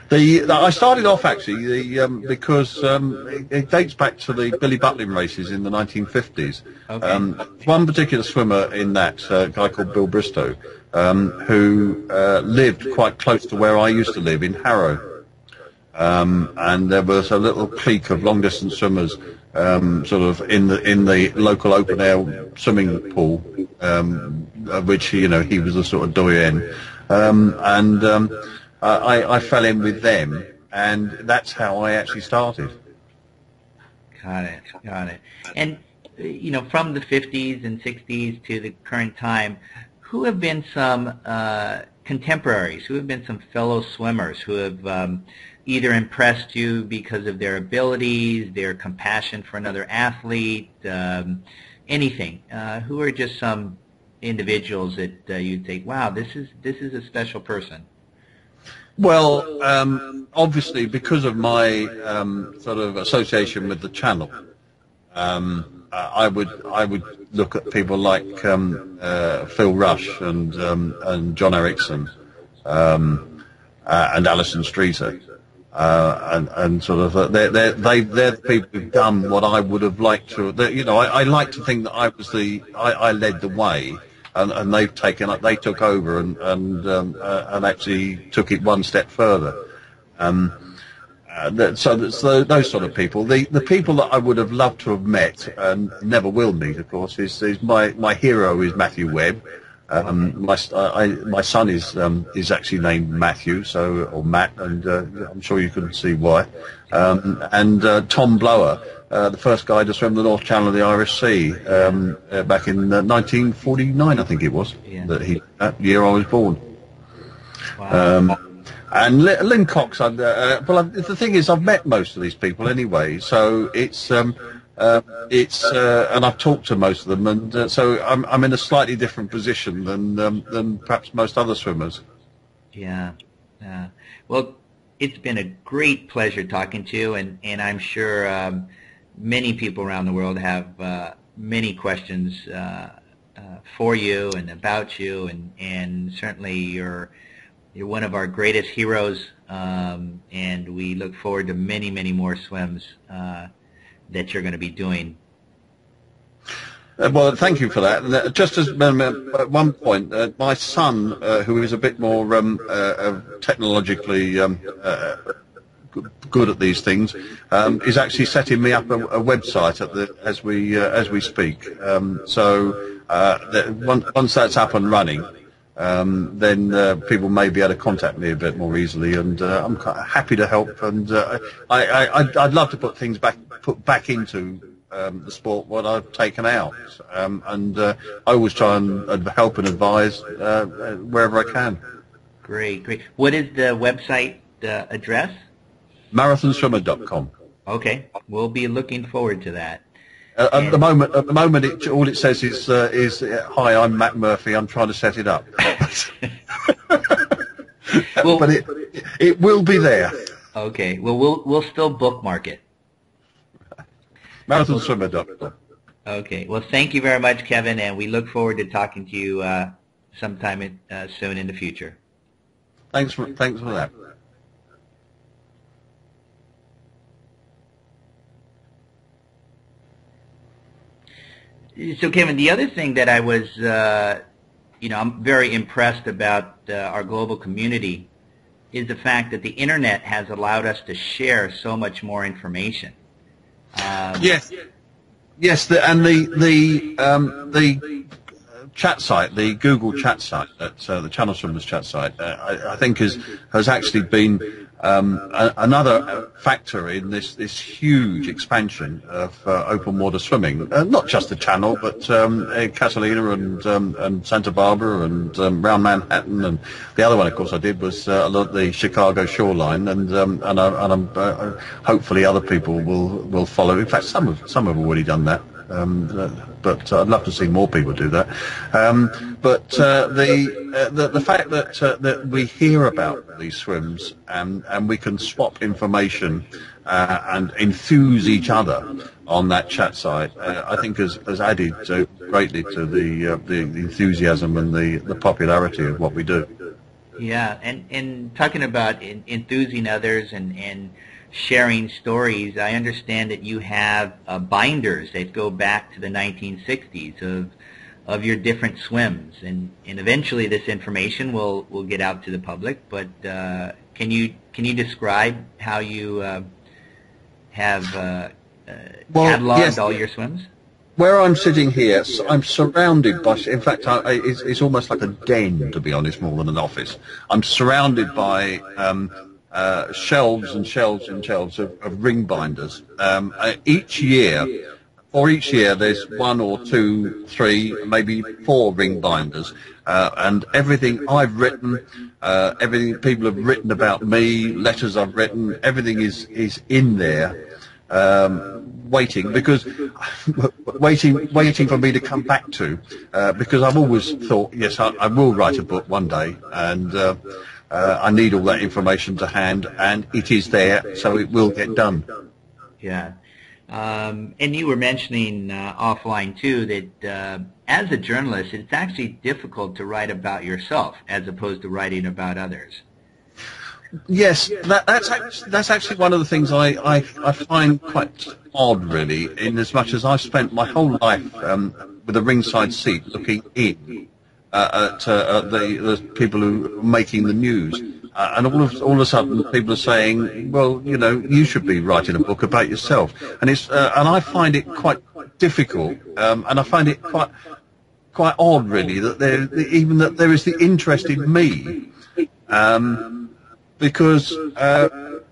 B: I started off actually because it dates back to the Billy Butlin races in the 1950s.
C: Okay.
B: One particular swimmer in that, a guy called Bill Bristow, who lived quite close to where I used to live in Harrow. And there was a little clique of long-distance swimmers sort of in the local open-air swimming pool, which, you know, he was a sort of doyen. I fell in with them, and that's how I actually started.
C: Got it. And, you know, from the 50s and 60s to the current time, who have been some contemporaries, who have been some fellow swimmers who have either impressed you because of their abilities, their compassion for another athlete, anything? Who are just some individuals that you'd think, wow, this is a special person?
B: Well, obviously, because of my sort of association with the channel, I would look at people like Phil Rush and John Erickson and Alison Streeter, and sort of they're the people who've done what I would have liked to. You know, I like to think that I led the way. And they took over and actually took it one step further. So those sort of people. The people that I would have loved to have met and never will meet, of course, is my hero is Matthew Webb. My son is actually named Matthew, or Matt, and I'm sure you couldn't see why. And Tom Blower, the first guy to swim the North Channel of the Irish Sea back in 1949, I think it was.
C: Yeah.
B: That year I was born.
C: Wow.
B: And Lynn Cox. The thing is, I've met most of these people anyway, so and I've talked to most of them, and so I'm in a slightly different position than perhaps most other swimmers.
C: Yeah. Well, it's been a great pleasure talking to you, and I'm sure many people around the world have many questions for you and about you, and certainly you're one of our greatest heroes, and we look forward to many, many more swims that you're going to be doing.
B: Well, thank you for that. And just as at one point, my son, who is a bit more technologically good at these things, is actually setting me up a website as we speak. So once that's up and running, then people may be able to contact me a bit more easily, and I'm happy to help. And I'd love to put things back into the sport what I've taken out, and I always try and help and advise wherever I can.
C: Great. What is the website address?
B: Marathonswimmer.com.
C: Okay, we'll be looking forward to that.
B: At the moment, all it says is hi, I'm Matt Murphy. I'm trying to set it up.
C: Well,
B: but it will be there.
C: Okay. Well, we'll still bookmark it.
B: Marathonswimmer.com.
C: Okay. Well, thank you very much, Kevin, and we look forward to talking to you sometime soon in the future.
B: Thanks for that.
C: So, Kevin, the other thing that I was, I'm very impressed about our global community is the fact that the internet has allowed us to share so much more information.
B: Yes. The chat site, the Google chat site, the Channel Swimmers chat site, I think has actually been Another factor in this huge expansion of open water swimming, not just the Channel, but Catalina and Santa Barbara and around Manhattan, and the other one, of course, I did was the Chicago shoreline, and I'm hopefully other people will follow. In fact, some have already done that. But I'd love to see more people do that. But the fact that we hear about these swims and we can swap information and enthuse each other on that chat site, I think has added greatly to the enthusiasm and the popularity of what we do.
C: Yeah, and talking about enthusing others and sharing stories, I understand that you have binders that go back to the 1960s of your different swims, and eventually this information will get out to the public. But can you describe how you have cataloged all your swims?
B: Where I'm sitting here, I'm surrounded by, in fact, it's almost like a den, to be honest, more than an office. I'm surrounded by shelves and shelves and shelves of ring binders. Each year, there's 1 or 2, 3, maybe 4 ring binders, and everything I've written, everything people have written about me, letters I've written, everything is in there. Waiting for me to come back to, because I've always thought, yes, I will write a book one day, and I need all that information to hand, and it is there, so it will get done.
C: Yeah. And you were mentioning offline, too, that as a journalist, it's actually difficult to write about yourself as opposed to writing about others.
B: Yes, that's actually one of the things I find quite odd, really, in as much as I've spent my whole life with a ringside seat looking in at the people who are making the news, and all of a sudden people are saying, well, you know, you should be writing a book about yourself, and and I find it quite difficult, and I find it quite odd, really, that there is the interest in me. Because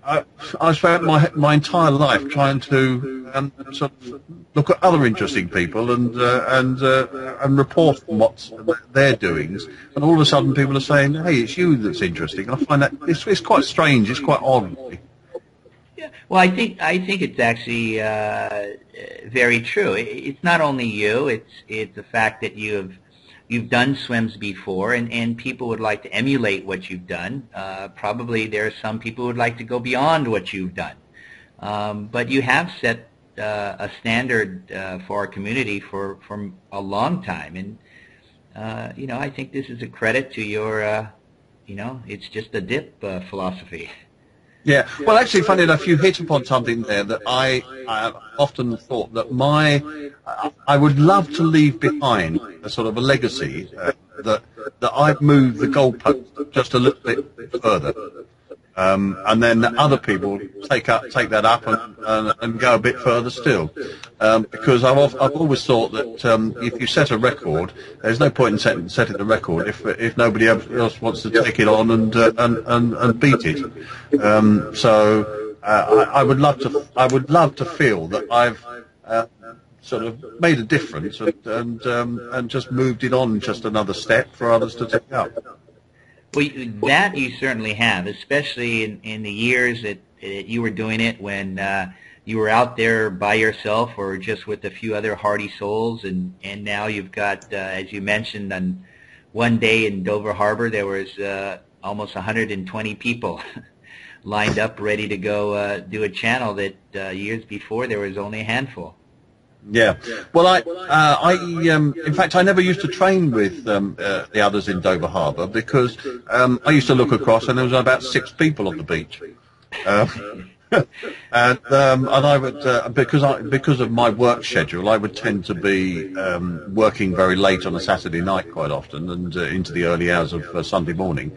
B: I spent my entire life trying to sort of look at other interesting people and report on what their doings, and all of a sudden people are saying, "Hey, it's you that's interesting." I find that it's quite strange. It's quite odd.
C: Yeah. Well, I think it's actually very true. It's not only you. It's the fact that you've done swims before, and people would like to emulate what you've done. Probably there are some people who would like to go beyond what you've done. But you have set a standard for our community for a long time. And, you know, I think this is a credit to your, you know, it's just a dip philosophy.
B: Yeah, well, actually, funny enough, you hit upon something there that I often thought that I would love to leave behind a sort of a legacy that I've moved the goalpost just a little bit further, and then other people take that up and go a bit further still, because I've always thought that if you set a record, there's no point in setting the record if nobody else wants to take it on and beat it. So I would love to feel that I've sort of made a difference and just moved it on just another step for others to take up.
C: Well, that you certainly have, especially in the years that you were doing it when you were out there by yourself or just with a few other hardy souls, and now you've got, as you mentioned, on one day in Dover Harbor there was almost 120 people lined up ready to go do a channel that years before there was only a handful.
B: Yeah. Well, in fact, I never used to train with the others in Dover Harbor because I used to look across and there was about 6 people on the beach. And I would because of my work schedule, I would tend to be working very late on a Saturday night quite often and into the early hours of Sunday morning.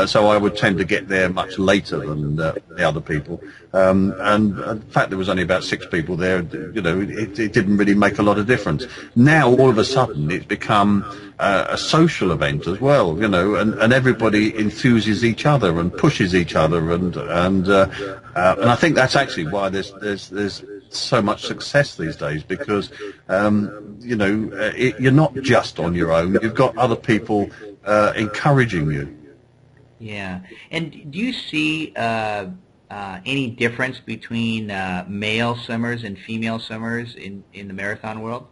B: So I would tend to get there much later than the other people. And in fact, there was only about 6 people there. You know, it didn't really make a lot of difference. Now, all of a sudden, it's become a social event as well, you know, and everybody enthuses each other and pushes each other, and I think that's actually why there's so much success these days, because you know, you're not just on your own. You've got other people encouraging you.
C: Yeah. And do you see any difference between male swimmers and female swimmers in the marathon world?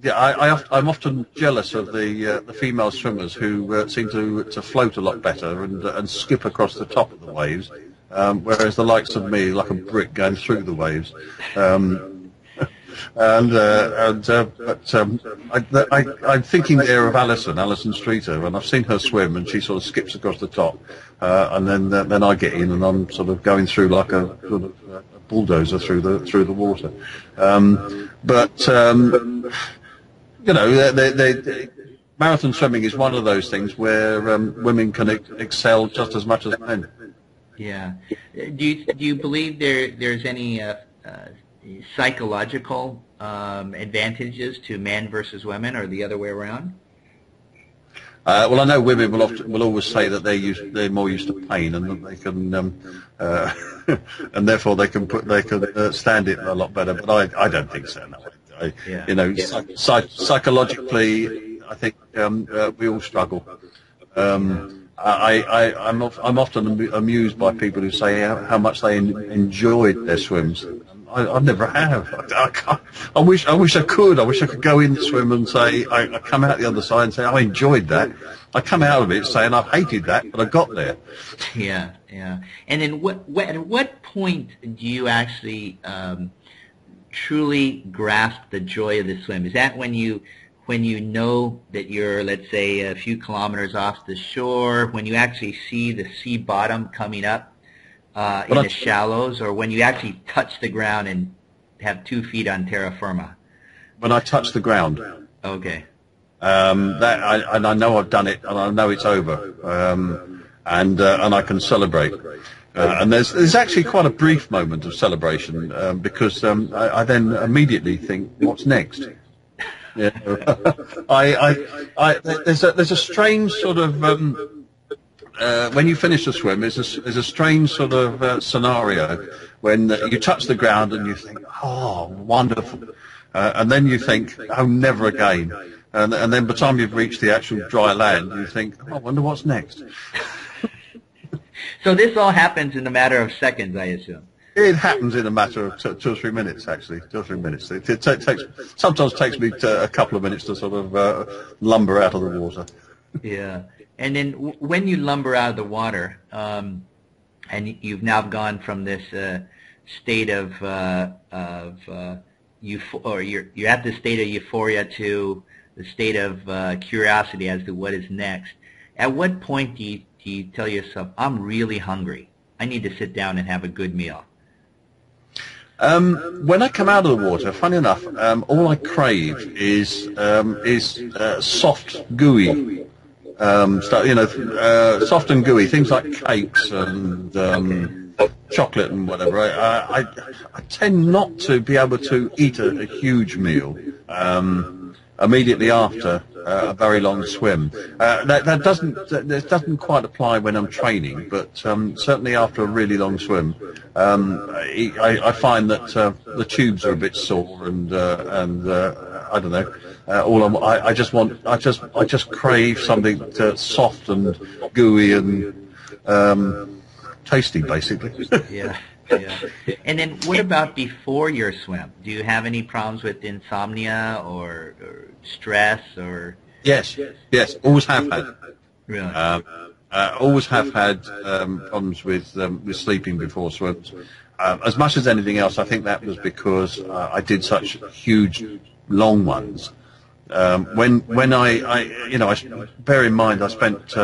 B: Yeah, I'm often jealous of the female swimmers who seem to float a lot better and skip across the top of the waves, whereas the likes of me, like a brick going through the waves. I'm thinking there of Alison Streeter, and I've seen her swim, and she sort of skips across the top, and then I get in, and I'm sort of going through like a sort of a bulldozer through the water. You know, marathon swimming is one of those things where women can excel just as much as men.
C: Yeah. Do you believe there's any psychological advantages to men versus women, or the other way around?
B: Well, I know women will always say that they're more used to pain, and that they can and therefore they can stand it a lot better. But I don't think so. No. You know, psychologically, I think we all struggle. I'm often amused by people who say how much they enjoyed their swims. I never have. I wish I could. I wish I could go in the swim and say I come out the other side and say I enjoyed that. I come out of it saying I hated that, but I got there.
C: Yeah, yeah. And then at what point do you actually truly grasp the joy of the swim? Is that when you know that you're, let's say, a few kilometers off the shore, when you actually see the sea bottom coming up in the shallows, or when you actually touch the ground and have 2 feet on terra firma?
B: When I touch the ground.
C: Okay.
B: And I know I've done it, and I know it's over, and I can celebrate. And there's actually quite a brief moment of celebration, because I then immediately think, what's next? Yeah. There's a strange sort of when you finish a swim, there's a strange sort of scenario when you touch the ground and you think, oh, wonderful, and then you think, oh, never again, and then by the time you've reached the actual dry land, you think, oh, I wonder what's next.
C: So this all happens in a matter of seconds, I assume.
B: It happens in a matter of 2 or 3 minutes, actually. 2 or 3 minutes. Sometimes takes me a couple of minutes to sort of lumber out of the water.
C: Yeah. And then when you lumber out of the water, and you've now gone from this state of you're at the state of euphoria to the state of curiosity as to what is next. At what point do you tell yourself, I'm really hungry, I need to sit down and have a good meal?
B: When I come out of the water, funny enough, all I crave is soft, gooey stuff. You know, soft and gooey things like cakes and chocolate and whatever. I tend not to be able to eat a huge meal immediately after a very long swim. That doesn't quite apply when I'm training, but certainly after a really long swim, I find that the tubes are a bit sore, and I don't know. I just crave something soft and gooey and tasty, basically.
C: Yeah. Yeah. And then what about before your swim? Do you have any problems with insomnia or stress or?
B: Yes. Always have had.
C: Really?
B: Always have had problems with sleeping before swims. As much as anything else, I think that was because I did such huge, long ones. When I bear in mind I spent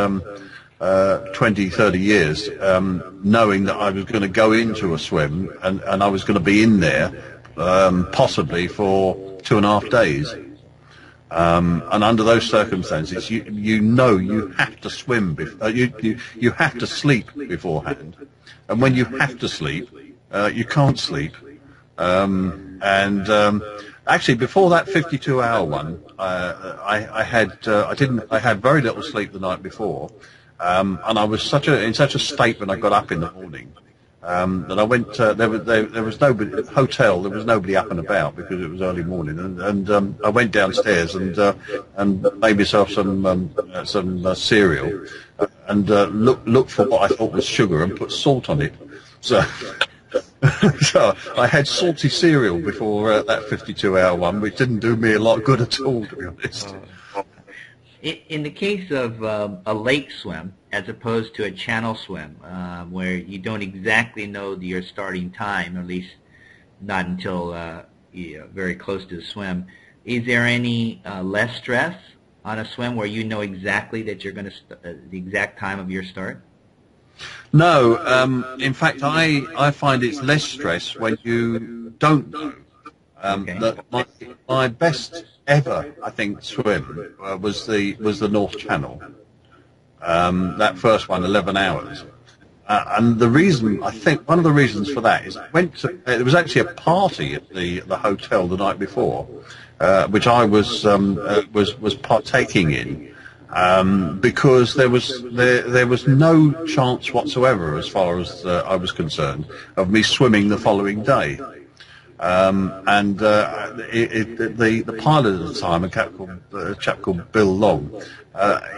B: 20, 30 years knowing that I was going to go into a swim and I was going to be in there possibly for 2.5 days. And under those circumstances, you know you have to swim. You have to sleep beforehand, and when you have to sleep, you can't sleep. And Actually, before that 52-hour one, I had very little sleep the night before, and I was in such a state when I got up in the morning that I went. There was nobody at the hotel. There was nobody up and about because it was early morning, and I went downstairs and made myself some cereal and looked for what I thought was sugar and put salt on it. So. So I had salty cereal before that 52-hour one, which didn't do me a lot of good at all, to be honest.
C: In the case of a lake swim, as opposed to a channel swim, where you don't exactly know your starting time, or at least not until very close to the swim, is there any less stress on a swim where you know exactly that you're going to the exact time of your start?
B: No, in fact, I find it's less stress when you don't know. That my best ever, I think, swim was the North Channel. That first one, 11 hours. And the reason, I think, one of the reasons for that is it was actually a party at the hotel the night before, which I was partaking in. Because there was no chance whatsoever, as far as I was concerned, of me swimming the following day. The pilot at the time, a chap called Bill Long,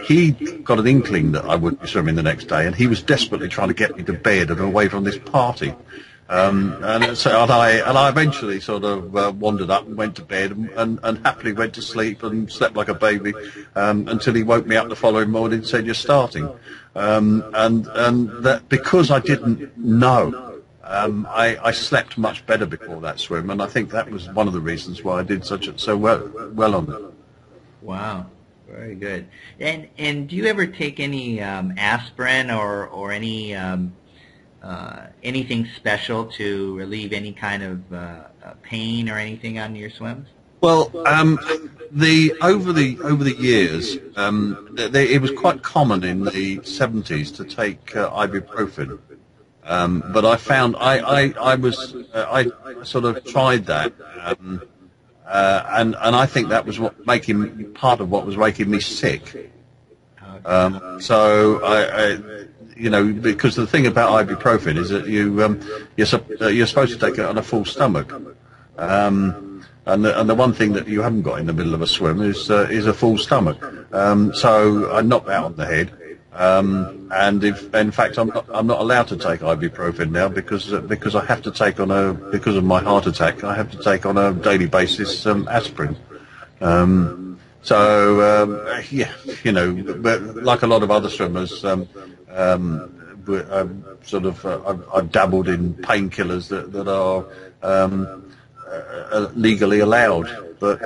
B: he got an inkling that I would be swimming the next day, and he was desperately trying to get me to bed and away from this party. And I eventually sort of wandered up and went to bed and happily went to sleep and slept like a baby until he woke me up the following morning and said, "You're starting." And that because I didn't know, I slept much better before that swim, and I think that was one of the reasons why I did so well on it.
C: Wow. Very good. And do you ever take any aspirin or any anything special to relieve any kind of pain or anything on your swims?
B: Well, over the years, it was quite common in the 70s to take ibuprofen, but I found I sort of tried that, and I think that was part of what was making me sick. So because the thing about ibuprofen is that you're supposed to take it on a full stomach, and the one thing that you haven't got in the middle of a swim is a full stomach. So I knocked that on the head, and in fact I'm not allowed to take ibuprofen now because I have to take because of my heart attack, I have to take on a daily basis aspirin. Like a lot of other swimmers, I've dabbled in painkillers that are legally allowed, but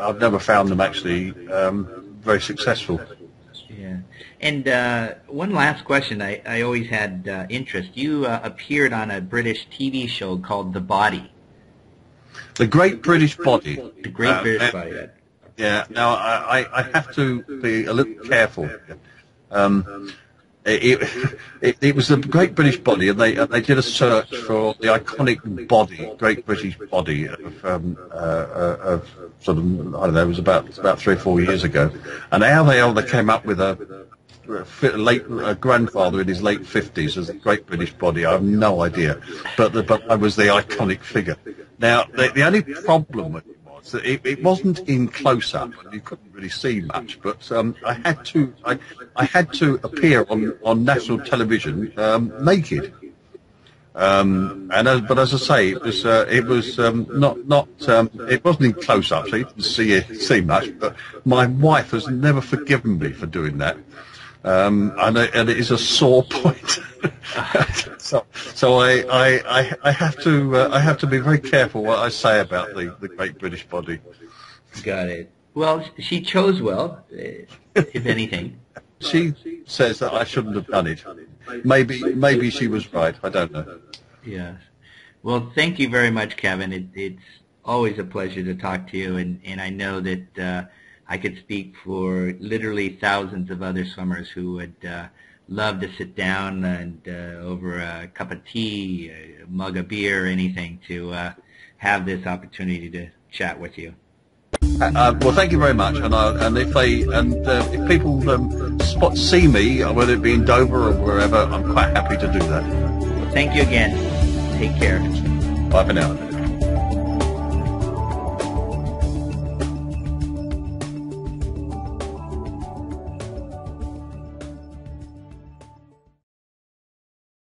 B: I've never found them actually very successful.
C: Yeah. And one last question. I always had interest. You appeared on a British TV show called The Body.
B: The Great British Body.
C: The Great British Body.
B: Yeah. Now I have to be a little careful. It was the Great British Body, and they did a search for the iconic body, Great British Body of sort of, I don't know, it was about 3 or 4 years ago, and how they came up with a grandfather in his late 50s as the Great British Body, I have no idea, but I was the iconic figure. Now the only problem with it was that it wasn't in close up, and you couldn't really see much, but I had to appear on national television naked. But as I say, it was it wasn't in close up, so you didn't see much. But my wife has never forgiven me for doing that, and it is a sore point. so I have to be very careful what I say about the Great British Body.
C: Got it. Well, she chose well, if anything.
B: She says that I shouldn't have done it. Maybe she was right. I don't know.
C: Yes. Well, thank you very much, Kevin. It's always a pleasure to talk to you, and I know that I could speak for literally thousands of other swimmers who would love to sit down and over a cup of tea, a mug of beer, anything, to have this opportunity chat with you.
B: Well, thank you very much. And if people see me, whether it be in Dover or wherever, I'm quite happy to do that.
C: Well, thank you again. Take care.
B: Bye for now.